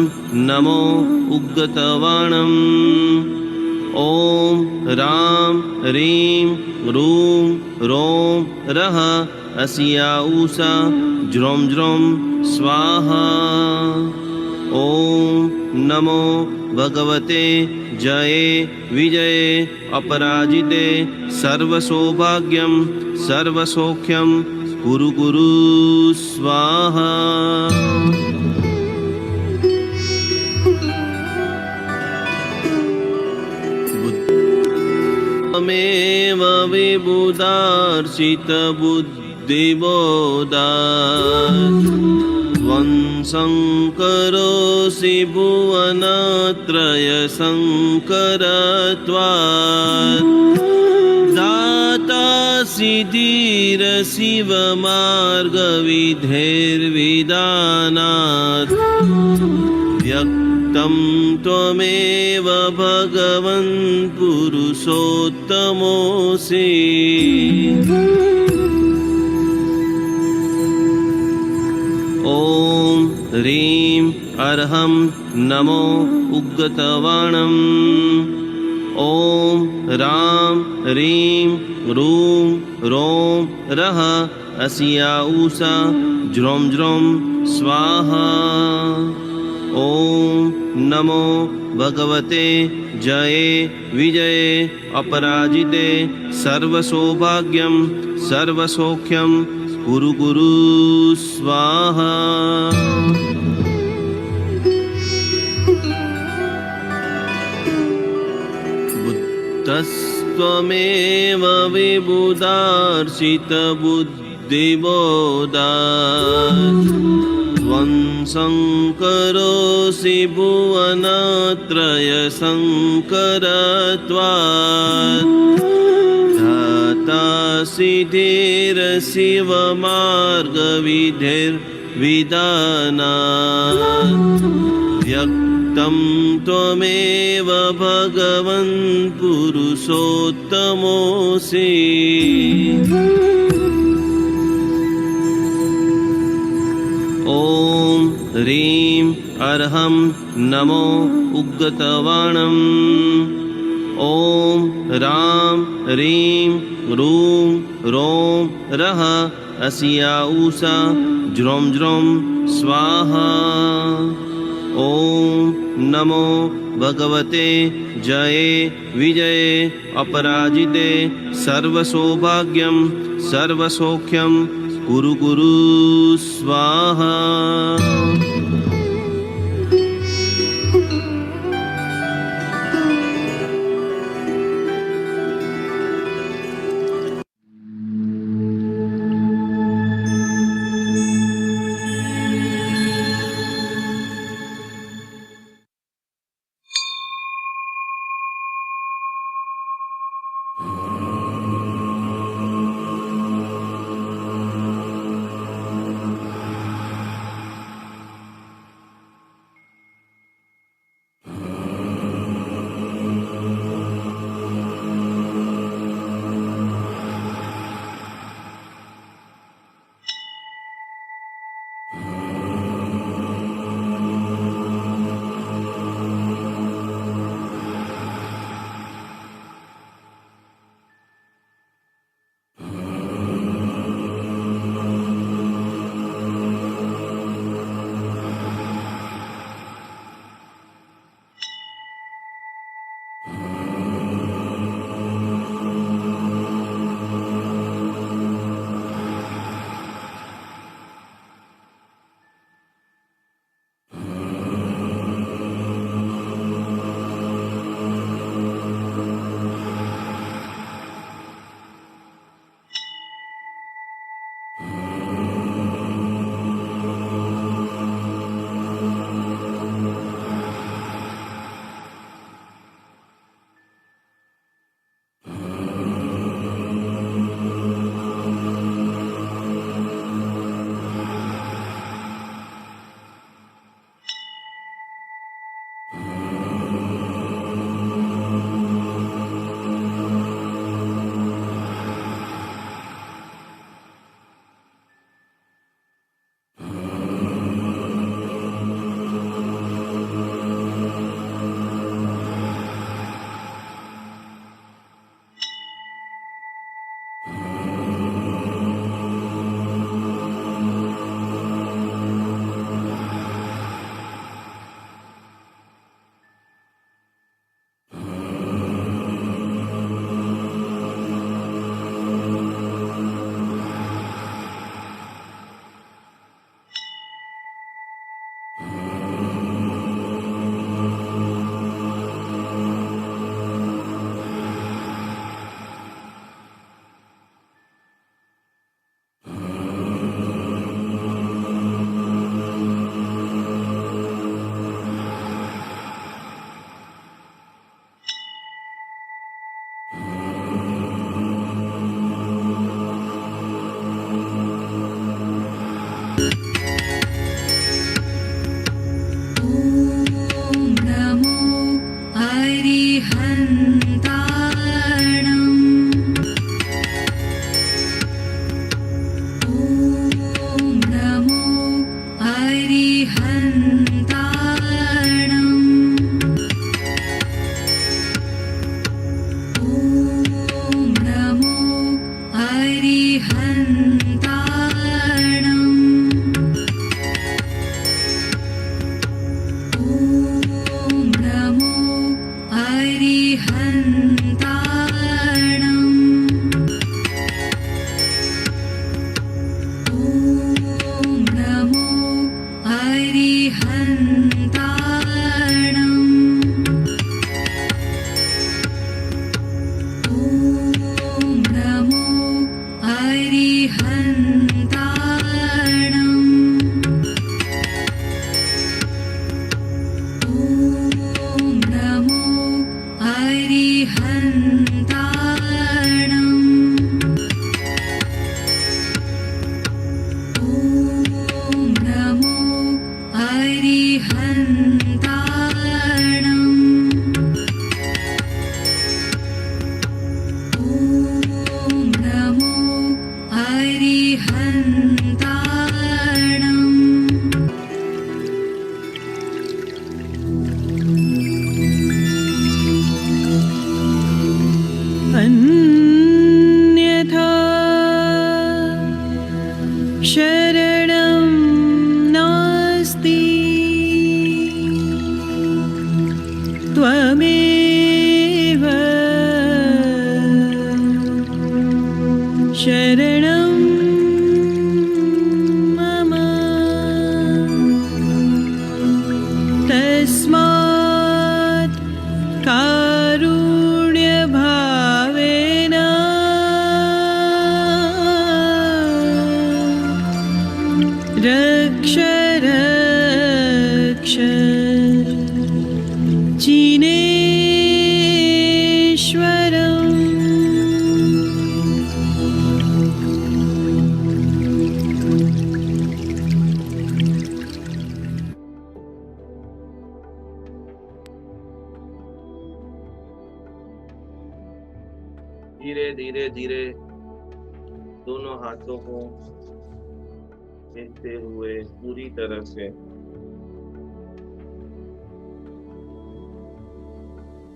नमो उग्गतवाणम्। ॐ रां ह्रीं रूं रों रः अस्या ऊषा ज्रों ज्रों स्वाहा। ॐ नमो भगवते जये विजये अपराजिते सर्वसौभाग्यं सर्वसौख्यं कुरु कुरु स्वाहा। त्वमेव विबुधार्चितबुद्धिबोधात् त्वं शङ्करोऽसि भुवनत्रयशङ्करत्वात् दाता सिद्धिरशिवमार्गविधेर्विदानात् व्यक्तं त्वमेव भगवन् पुरुषोत्तमोऽसि। ॐ ह्रीं अर्हं नमो उग्गतवाणम्। ॐ रां ह्रीं रूं रों रः अस्या ऊषा ज्रों ज्रों स्वाहा। ॐ नमो भगवते जये विजये अपराजिते सर्वसौभाग्यं सर्वसौख्यं कुरु कुरु स्वाहा। बुद्धस्त्वमेव विबुधार्चितबुद्धिबोधात् त्वं शङ्करोऽसि भुवनत्रयशङ्करत्वात् दाता सिद्धिरशिवमार्गविधेर्विदानात् व्यक्तं त्वमेव भगवन् पुरुषोत्तमोऽसि। ॐ ह्रीं अर्हं नमो उग्गतवाणम्। ॐ रां ह्रीं रूं रों रः अस्या ऊषा ज्रों ज्रों स्वाहा। ॐ नमो भगवते जये विजये अपराजिते सर्वसौभाग्यं सर्वसौख्यं कुरु कुरु स्वाहा। धीरे धीरे धीरे दोनों हाथों को फेंकते हुए पूरी तरह से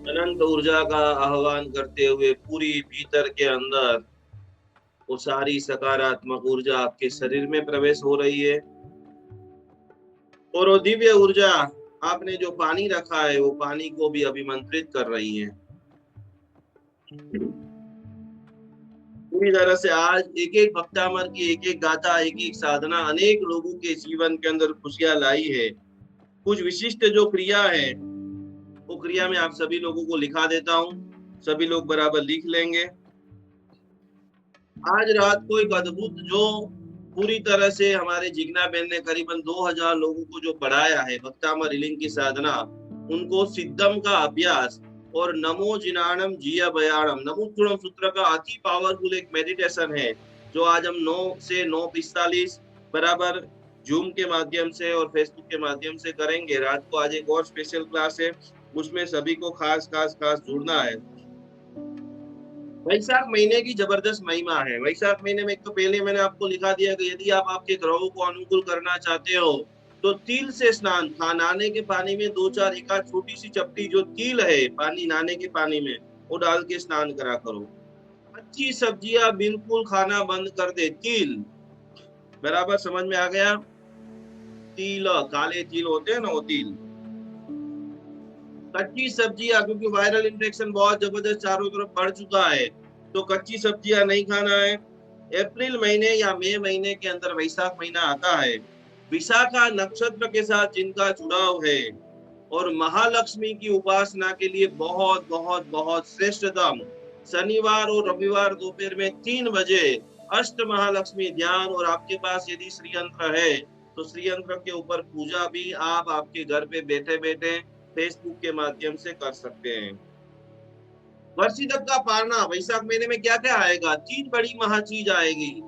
अनंत ऊर्जा का आह्वान करते हुए पूरी भीतर के अंदर वो सारी सकारात्मक ऊर्जा आपके शरीर में प्रवेश हो रही है। और वो दिव्य ऊर्जा आपने जो पानी रखा है वो पानी को भी अभिमंत्रित कर रही है। पूरी तरह से आज एक एक भक्तामर की एक एक गाथा, एक एक साधना अनेक लोगों के जीवन के अंदर खुशियां लाई है। कुछ विशिष्ट जो क्रिया है वो क्रिया में आप सभी लोगों को लिखा देता हूँ, सभी लोग बराबर लिख लेंगे। आज रात को एक अद्भुत जो पूरी तरह से हमारे जिग्ना बहन ने करीबन 2000 लोगों को जो पढ़ाया है भक्तामर हीलिंग की साधना, उनको सिद्धम का अभ्यास और नमो जिनाणम जिया बयाणम नमोत्तुरम सूत्र का अति पावरफुल एक मेडिटेशन है जो आज हम 9 से 9:45 बराबर जूम के माध्यम से और फेसबुक के माध्यम से करेंगे। रात को आज एक और स्पेशल क्लास है, उसमें सभी को खास जुड़ना है। वैशाख महीने की जबरदस्त महिमा है। वैशाख महीने में एक तो पहले मैंने आपको लिखा दिया कि यदि आप आपके ग्रहों को अनुकूल करना चाहते हो तो तिल से स्नान, नहाने के पानी में 2-4 एक छोटी सी चपटी जो तिल है पानी नहाने के पानी में वो डाल के स्नान करा करो। कच्ची सब्जियां बिल्कुल खाना बंद कर दे। तिल बराबर समझ में आ गया? तिल, काले तिल होते हैं ना, वो तिल। कच्ची सब्जियां, क्योंकि वायरल इन्फेक्शन बहुत जबरदस्त चारों तरफ बढ़ चुका है, तो कच्ची सब्जियां नहीं खाना है। अप्रैल महीने या मई महीने के अंदर वैशाख महीना आता है, विशाखा नक्षत्र के साथ जिनका जुड़ाव है और महालक्ष्मी की उपासना के लिए बहुत बहुत बहुत श्रेष्ठतम शनिवार और रविवार दोपहर में 3 बजे अष्ट महालक्ष्मी ध्यान, और आपके पास यदि श्रीयंत्र है तो श्रीयंत्र के ऊपर पूजा भी आप आपके घर पे बैठे बैठे फेसबुक के माध्यम से कर सकते हैं। वर्षितक का पारना वैशाख महीने में क्या क्या आएगा? 3 बड़ी महाचीज आएगी।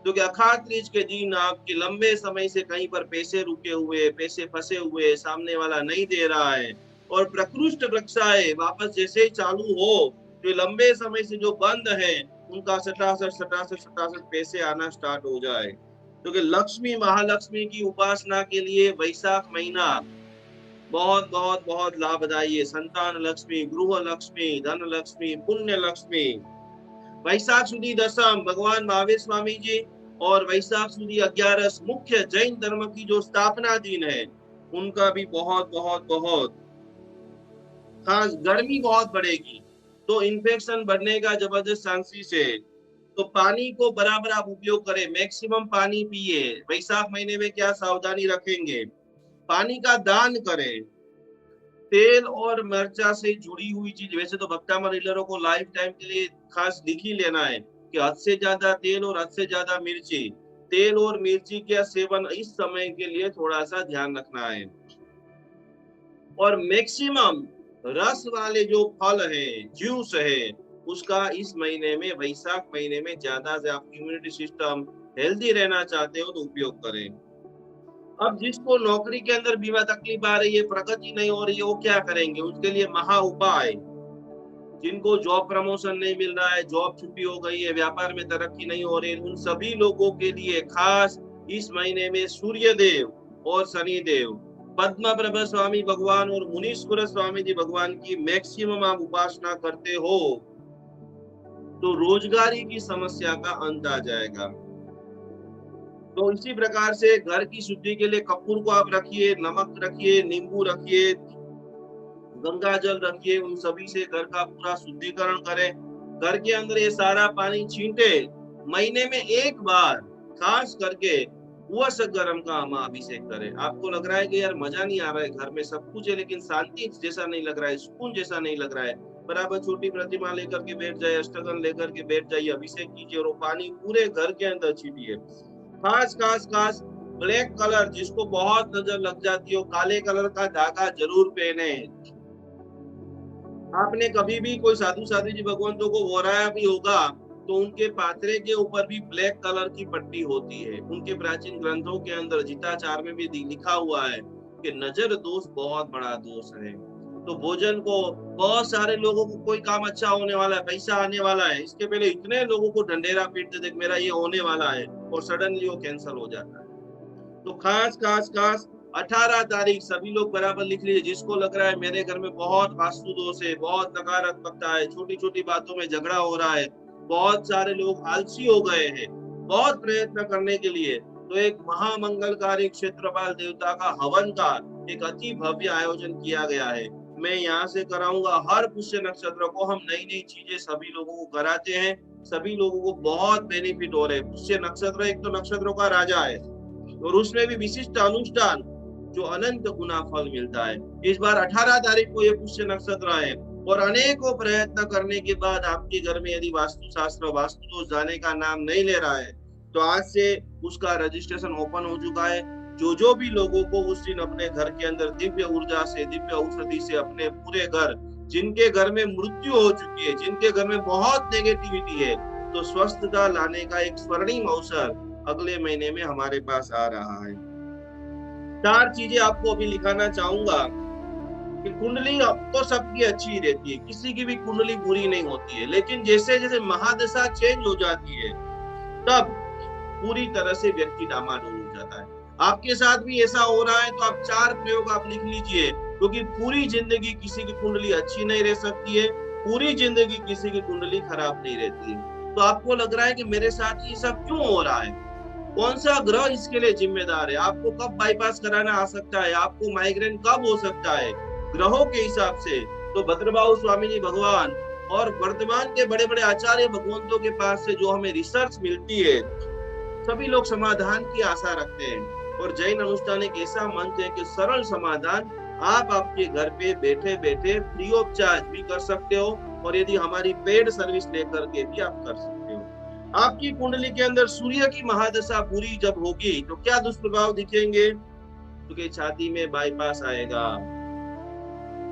तो क्या अखाड़ तीज के दिन आपके लंबे समय से कहीं पर पैसे रुके हुए, पैसे फंसे हुए, सामने वाला नहीं दे रहा है और प्रकृष्ट वृक्षाएं वापस जैसे ही चालू हो, जो लंबे समय से जो बंद है उनका सटासट पैसे आना स्टार्ट हो जाए। क्योंकि लक्ष्मी महालक्ष्मी की उपासना के लिए वैशाख महीना बहुत बहुत बहुत लाभदायी है। संतान लक्ष्मी, गृह लक्ष्मी, धन लक्ष्मी, पुण्य लक्ष्मी। वैशाख सुदी दशम भगवान महावीर स्वामी जी और वैशाख सुदी 11 मुख्य जैन धर्म की जो स्थापना दिन है उनका भी बहुत बहुत बहुत खास। गर्मी बहुत बढ़ेगी तो इन्फेक्शन बढ़ने का जबरदस्त चांसेस है, तो पानी को बराबर आप उपयोग करें, मैक्सिमम पानी पिए। वैशाख महीने में क्या सावधानी रखेंगे? पानी का दान करें। तेल और मिर्चा से जुड़ी हुई चीज, वैसे तो भक्तामर हीलरों को लाइफ टाइम के लिए खास लिख ही लेना है कि हद से ज्यादा तेल और हद से ज्यादा मिर्ची, तेल और मिर्ची का सेवन इस समय के लिए थोड़ा सा ध्यान रखना है। और मैक्सिमम रस वाले जो फल है, जूस है, उसका इस महीने में वैशाख महीने में ज्यादा से आप इम्यूनिटी सिस्टम हेल्दी रहना चाहते हो तो उपयोग करें। अब जिसको नौकरी के अंदर बीमा तकलीफ आ रही है, प्रगति नहीं हो रही है, वो क्या करेंगे? उसके लिए महा उपाय। जिनको जॉब प्रमोशन नहीं मिल रहा है, जॉब छुट्टी हो गई है, व्यापार में तरक्की नहीं हो रही है, उन सभी लोगों के लिए खास इस महीने में सूर्य देव और शनि देव, पद्म प्रभ स्वामी भगवान और मुनीश्वर स्वामी जी भगवान की मैक्सिमम आप उपासना करते हो तो रोजगारी की समस्या का अंत आ जाएगा। तो इसी प्रकार से घर की शुद्धि के लिए कपूर को आप रखिए, नमक रखिए, नींबू रखिए, गंगा जल रखिए, उन सभी से घर का पूरा शुद्धिकरण करें। घर के अंदर ये सारा पानी छींटे, महीने में एक बार खास करके उवस गरम का अभिषेक करें। आपको लग रहा है कि यार मजा नहीं आ रहा है, घर में सब कुछ है लेकिन शांति जैसा नहीं लग रहा है, सुकून जैसा नहीं लग रहा है, बराबर छोटी प्रतिमा लेकर के बैठ जाइए, अष्टगन लेकर के बैठ जाइए, अभिषेक कीजिए और वो पानी पूरे घर के अंदर छीटिए। खास ब्लैक कलर जिसको बहुत नजर लग जाती हो, काले कलर का धागा जरूर पहने। आपने कभी भी कोई साधु साधु जी भगवंतों को वराया भी होगा तो उनके पात्रे के ऊपर भी ब्लैक कलर की पट्टी होती है। उनके प्राचीन ग्रंथों के अंदर जिताचार में भी लिखा हुआ है कि नजर दोष बहुत बड़ा दोष है। तो भोजन को, बहुत सारे लोगों को कोई काम अच्छा होने वाला है, पैसा आने वाला है, इसके पहले इतने लोगों को ढंढेरा पीटते थे मेरा ये होने वाला है, और सडनली वो कैंसिल हो जाता है। तो खास खास खास 18 तारीख सभी लोग बराबर लिख लीजिए। जिसको लग रहा है मेरे घर में बहुत वास्तु दोष है, बहुत नकारात्मकता है, छोटी छोटी बातों में झगड़ा हो रहा है, बहुत सारे लोग आलसी हो गए हैं बहुत प्रयत्न करने के लिए, तो एक महामंगलकारी क्षेत्रपाल देवता का हवन का एक अति भव्य आयोजन किया गया है। मैं यहाँ से कराऊंगा। हर पुष्य नक्षत्र को हम नई नई चीजें सभी लोगों को कराते हैं, सभी लोगों को बहुत बेनिफिट हो रहे हैं। पुष्य नक्षत्र एक तो नक्षत्रों का राजा है, और उसमें भी विशिष्ट अनुष्ठान जो अनंत गुना फल मिलता है। इस बार 18 तारीख को ये पुष्य नक्षत्र है, और अनेकों प्रयत्न करने के बाद आपके घर में यदि वास्तु शास्त्र वास्तु दोष जाने का नाम नहीं ले रहा है, तो आज से उसका रजिस्ट्रेशन ओपन हो चुका है। जो भी लोगों को उस दिन अपने घर के अंदर दिव्य ऊर्जा से, दिव्य औषधि से अपने पूरे घर, जिनके घर में मृत्यु हो चुकी है, जिनके घर में बहुत नेगेटिविटी है, तो स्वस्थता लाने का एक स्वर्णिम अवसर अगले महीने में हमारे पास आ रहा है। 4 चीजें आपको अभी लिखाना चाहूंगा कि कुंडली अब तो सबकी अच्छी ही रहती है, किसी की भी कुंडली बुरी नहीं होती है, लेकिन जैसे जैसे महादशा चेंज हो जाती है तब पूरी तरह से व्यक्ति डामाडोल हो जाता है। आपके साथ भी ऐसा हो रहा है, तो आप 4 प्रयोग आप लिख लीजिए, क्योंकि पूरी जिंदगी किसी की कुंडली अच्छी नहीं रह सकती है, पूरी जिंदगी किसी की कुंडली खराब नहीं रहती है। तो आपको लग रहा है कि मेरे साथ ये सब क्यों हो रहा है, कौन सा ग्रह इसके लिए जिम्मेदार है, आपको कब बाईपास कराना आ सकता है, आपको माइग्रेन कब हो सकता है, ग्रहों के हिसाब से तो भद्रबाहु स्वामी जी भगवान और वर्तमान के बड़े बड़े आचार्य भगवंतों के पास से जो हमें रिसर्च मिलती है, सभी लोग समाधान की आशा रखते हैं। और जैन अनुष्ठान एक ऐसा मंच है कि सरल समाधान आप आपके घर पे बैठे बैठे फ्री ऑफ चार्ज भी कर सकते हो, और यदि हमारी पेड सर्विस लेकर के भी आप कर सकते हो। आपकी कुंडली के अंदर सूर्य की महादशा बुरी जब होगी तो क्या दुष्प्रभाव दिखेंगे, क्योंकि छाती में बाईपास आएगा।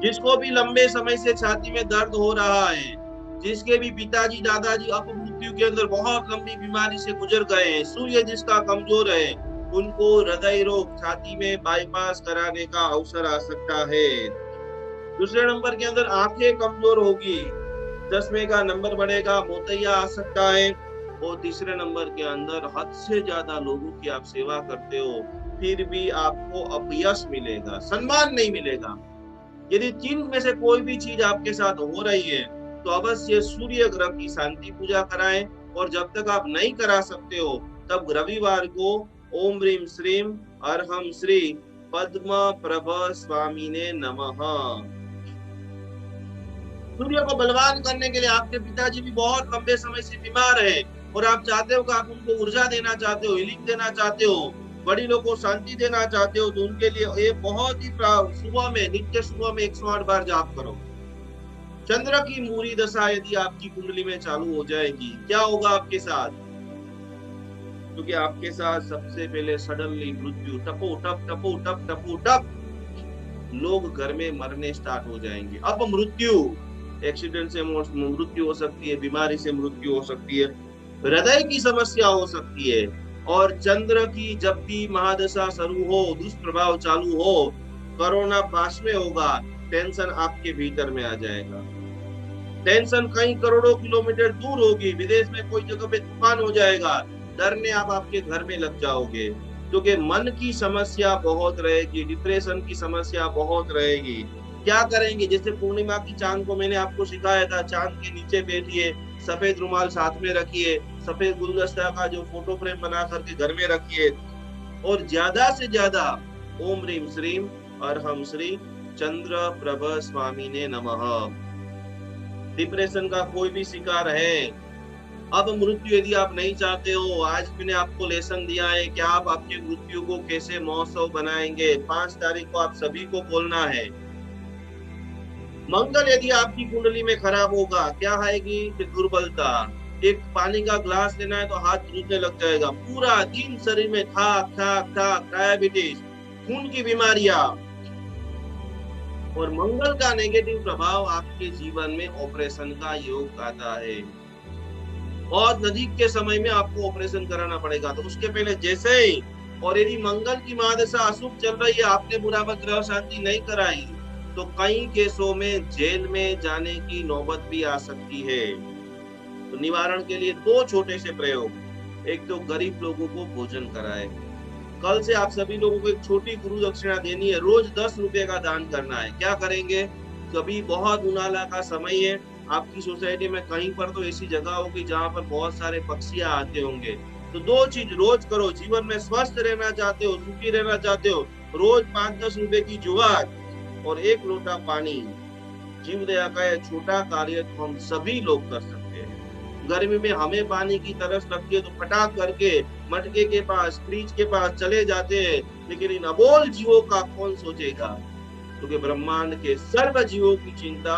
जिसको भी लंबे समय से छाती में दर्द हो रहा है, जिसके भी पिताजी दादाजी अपमृत्यु के अंदर बहुत लंबी बीमारी से गुजर गए हैं, सूर्य जिसका कमजोर है, उनको हृदय रोग, छाती में बाईपास कराने का अवसर आ सकता है। दूसरे नंबर के अंदर आंखें कमजोर होगी, चश्मे का नंबर बढ़ेगा, मोतिया आ सकता है। और तीसरे नंबर के अंदर हद से ज्यादा लोगों की आप सेवा करते हो, फिर भी आपको अपयश मिलेगा, सम्मान नहीं मिलेगा। यदि 3 में से कोई भी चीज आपके साथ हो रही है, तो अवश्य सूर्य ग्रह की शांति पूजा कराएं, और जब तक आप नहीं करा सकते हो तब रविवार को ओम ह्रीम श्रीम अरहम श्री पद्म प्रभ स्वामिने नमः। सूर्य को बलवान करने के लिए आपके पिताजी भी बहुत लंबे समय से बीमार है, और आप चाहते हो कि आप उनको ऊर्जा देना चाहते हो, हीलिंग देना चाहते हो, बड़ी लोगों को शांति देना चाहते हो, तो उनके लिए ये बहुत ही सुबह में, नित्य सुबह में 108 बार जाप करो। चंद्र की मूरी दशा यदि आपकी कुंडली में चालू हो जाएगी, क्या होगा आपके साथ, क्योंकि आपके साथ सबसे पहले सडनली मृत्यु, टपो टप टपो टप टपो टप, लोग घर में मरने स्टार्ट हो जाएंगे। अब मृत्यु, एक्सीडेंट से मृत्यु हो सकती है, बीमारी से मृत्यु हो सकती है, हृदय की समस्या हो सकती है। और चंद्र की जब भी महादशा शुरू हो, दुष्प्रभाव चालू हो, कोरोना पास में होगा, टेंशन आपके भीतर में आ जाएगा। टेंशन कई करोड़ों किलोमीटर दूर होगी, विदेश में कोई जगह पे तूफान हो जाएगा, डरने आप आपके घर में लग जाओगे, क्योंकि मन की समस्या बहुत रहेगी, डिप्रेशन की समस्या बहुत रहेगी। क्या करेंगे, जैसे पूर्णिमा की चांद को मैंने आपको सिखाया था, चांद के नीचे बैठिए, सफेद रुमाल साथ में रखिए, सफेद गुलदस्ता का जो फोटो फ्रेम बना करके घर में रखिए, और ज्यादा से ज्यादा ओम ह्रीम श्रीम अरहम श्री चंद्र प्रभ स्वामिने नमः। डिप्रेशन का कोई भी शिकार है, अब मृत्यु यदि आप नहीं चाहते हो, आज मैंने आपको लेसन दिया है कि आप आपकी मृत्यु को कैसे महोत्सव बनाएंगे। 5 तारीख को आप सभी को बोलना है। मंगल यदि आपकी कुंडली में खराब होगा, क्या आएगी, दुर्बलता। एक पानी का ग्लास लेना है तो हाथ टूटने लग जाएगा, पूरा दिन शरीर में थाक थाक थाक, डायबिटीज, खून की बीमारियां। और मंगल का नेगेटिव प्रभाव आपके जीवन में ऑपरेशन का योग आता है। बहुत नजदीक के समय में आपको ऑपरेशन कराना पड़ेगा, तो उसके पहले जैसे ही, और यदि मंगल की महादशा अशुभ चल रही है, आपने बराबर ग्रह शांति नहीं कराई, तो कई केसों में जेल में जाने की नौबत भी आ सकती है। तो निवारण के लिए 2 छोटे से प्रयोग। एक तो गरीब लोगों को भोजन कराए। कल से आप सभी लोगों को एक छोटी गुरु दक्षिणा देनी है, रोज 10 रुपए का दान करना है। क्या करेंगे? कभी बहुत उनाला का समय है, आपकी सोसाइटी में कहीं पर तो ऐसी जगह होगी जहाँ पर बहुत सारे पक्षियाँ आते होंगे, तो 2 चीज रोज करो। जीवन में स्वस्थ रहना चाहते हो, सुखी रहना चाहते हो, रोज 5-10 रुपए की जुगाड़ और 1 लोटा पानी। जीव दया का यह छोटा कार्य तो हम सभी लोग कर सकते हैं। गर्मी में हमें पानी की तरस लगती है तो फटाक करके मटके के पास, फ्रिज के पास चले जाते हैं, लेकिन इन अबोल जीवों का कौन सोचेगा? क्योंकि ब्रह्मांड के सर्व जीवों की चिंता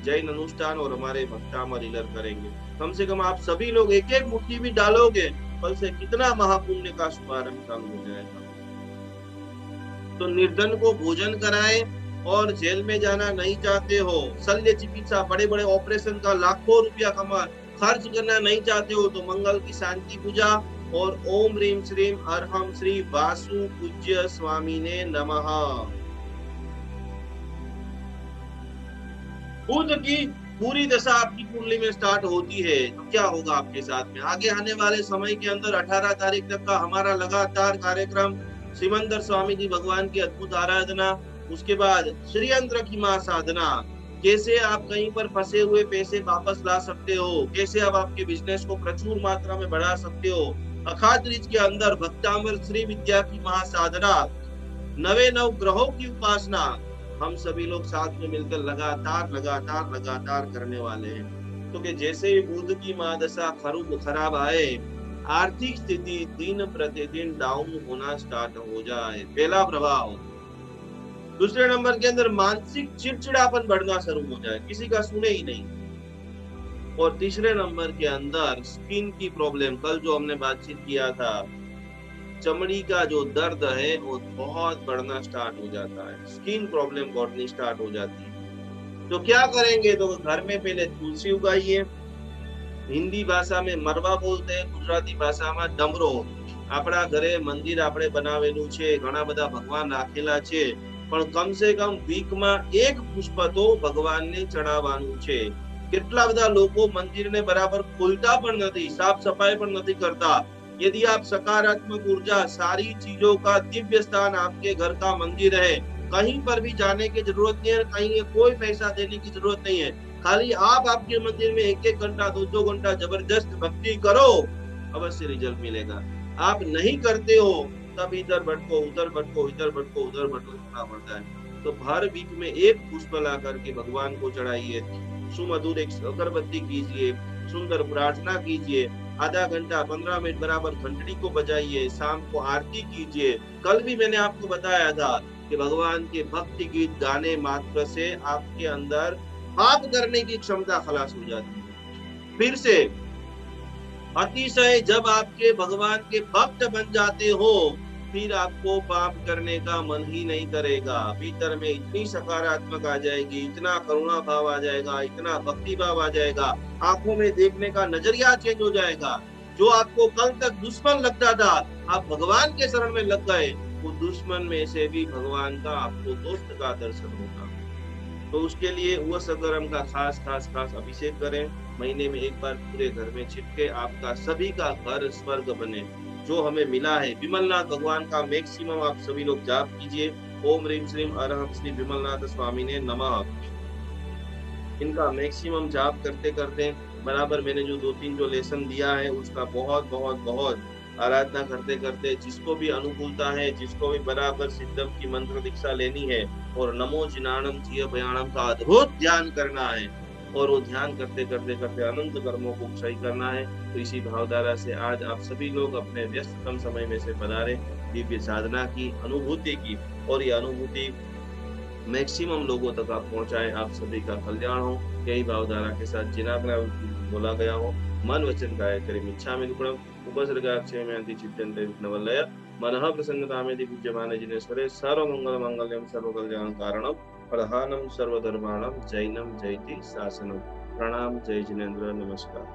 जैन अनुष्ठान और हमारे भक्तामर लीलर करेंगे। कम से कम आप सभी लोग एक एक मुट्ठी भी डालोगे, कल से कितना महापुण्य का शुभारंभ चालू हो जाएगा। तो निर्धन को भोजन कराए, और जेल में जाना नहीं चाहते हो, शल्य चिकित्सा बड़े बड़े ऑपरेशन का लाखों रुपया खर्च करना नहीं चाहते हो, तो मंगल की शांति पूजा और ओम ह्रीम श्रीम अरहम श्री वासु पूज्य स्वामी ने नमः। बुध की पूरी दशा आपकी कुंडली में स्टार्ट होती है, तो क्या होगा आपके साथ में? आगे आने वाले समय के अंदर 18 तारीख तक का हमारा लगातार कार्यक्रम, सिमंदर स्वामी जी भगवान की अद्भुत आराधना, उसके बाद श्रीयंत्र की मां साधना, कैसे आप कहीं पर फंसे हुए पैसे वापस ला सकते हो, कैसे आप आपके बिजनेस को प्रचुर मात्रा में बढ़ा सकते हो, अखात रीच के अंदर भक्तामृत श्री विद्या की महासाधना, 9 ग्रहों की उपासना, हम सभी लोग साथ में मिलकर लगातार करने वाले हैं। तो कि जैसे ही बुध की महादशा खराब आए, आर्थिक स्थिति दिन प्रतिदिन डाउन होना स्टार्ट हो जाए, पहला प्रभाव। दूसरे नंबर के अंदर मानसिक चिड़चिड़ापन बढ़ना शुरू हो जाए, किसी का सुने ही नहीं। और तीसरे नंबर के अंदर स्किन की प्रॉब्लम, कल जो हमने बातचीत किया था, चमड़ी का जो दर्द है वो बहुत बढ़ना स्टार्ट हो जाता है, स्किन प्रॉब्लम बढ़नी स्टार्ट हो जाती है। तो क्या करेंगे? तो घर में पहले तुलसी उगाइए, हिंदी भाषा में मरवा बोलते हैं, गुजराती भाषा में डमरो। આપણા ઘરે મંદિર આપણે બનાવેલું છે, ઘણા બધા ભગવાન રાખેલા છે, પણ કમ સે કમ વીકમાં 1 પુષ્પ તો ભગવાનને ચડાવવાનું છે। કેટલા બધા લોકો મંદિરને બરાબર ખોલતા પણ નથી, સાફ સફાઈ પણ નથી કરતા। यदि आप सकारात्मक ऊर्जा, सारी चीजों का दिव्य स्थान आपके घर का मंदिर है, कहीं पर भी जाने की जरूरत नहीं है, कहीं कोई पैसा देने की जरूरत नहीं है, खाली आप आपके मंदिर में 1-1 घंटा 2-2 घंटा जबरदस्त भक्ति करो, अवश्य रिजल्ट मिलेगा। आप नहीं करते हो तब इधर भटको उधर भटको, इधर भटको उधर भटको करना पड़ता है। तो हर वीक में 1 पुष्प ला करके भगवान को चढ़ाइए, सुमधुर एक अगरबत्ती कीजिए, सुंदर प्रार्थना कीजिए, आधा घंटा 15 मिनट बराबर घंटड़ी को बजाइए, शाम को आरती कीजिए। कल भी मैंने आपको बताया था कि भगवान के भक्ति गीत गाने मात्र से आपके अंदर पाप करने की क्षमता खलास हो जाती है। फिर से अतिशय जब आपके भगवान के भक्त बन जाते हो, फिर आपको पाप करने का मन ही नहीं करेगा। भीतर में इतनी सकारात्मक आ जाएगी, इतना करुणा भाव आ जाएगा, इतना भक्ति भाव आ जाएगा, आंखों में देखने का नजरिया चेंज हो जाएगा। जो आपको कल तक दुश्मन लगता था, आप भगवान के शरण में लग गए, वो दुश्मन में से भी भगवान का आपको दोस्त का दर्शन होगा। तो उसके लिए वो सकरम का खास अभिषेक करें, महीने में 1 बार पूरे घर में छिटके, आपका सभी का घर स्वर्ग बने। जो हमें मिला है विमलनाथ भगवान का मैक्सिमम आप सभी लोग जाप कीजिए, ओम ह्रीम श्रीम अरहम श्री विमलनाथ स्वामी ने नमः। इनका मैक्सिमम जाप करते करते बराबर मैंने जो 2-3 जो लेसन दिया है उसका बहुत आराधना करते करते, जिसको भी अनुकूलता है, जिसको भी बराबर सिद्धम की मंत्र दीक्षा लेनी है और नमो जिनाणम चिय भयाणम का अद्भुत ध्यान करना है, और वो ध्यान करते करते अनंत कर्मों को क्षय करना है। तो इसी भावधारा से आज आप सभी लोग अपने व्यस्ततम समय में से पधारे, दिव्य साधना की अनुभूति की, और ये अनुभूति मैक्सिमम लोगों तक आप पहुंचाएं, आप सभी का कल्याण हो। यही भावधारा के साथ जिनाग्ना बोला गया हो, मन वचन काया करें इच्छामि दुक्कडम उपसर्गाक्षेमयन्ति चित्तन्ते विघ्नवल्लय मनः प्रसन्नतामेति पूज्यमाने जिनेश्वरे सर्वमंगल मांगल्यं सर्वकल्याण कारणं प्रधानम सर्वधर्माणां जैनम जयति शासनम। प्रणाम, जय जिनेन्द्र, नमस्कार।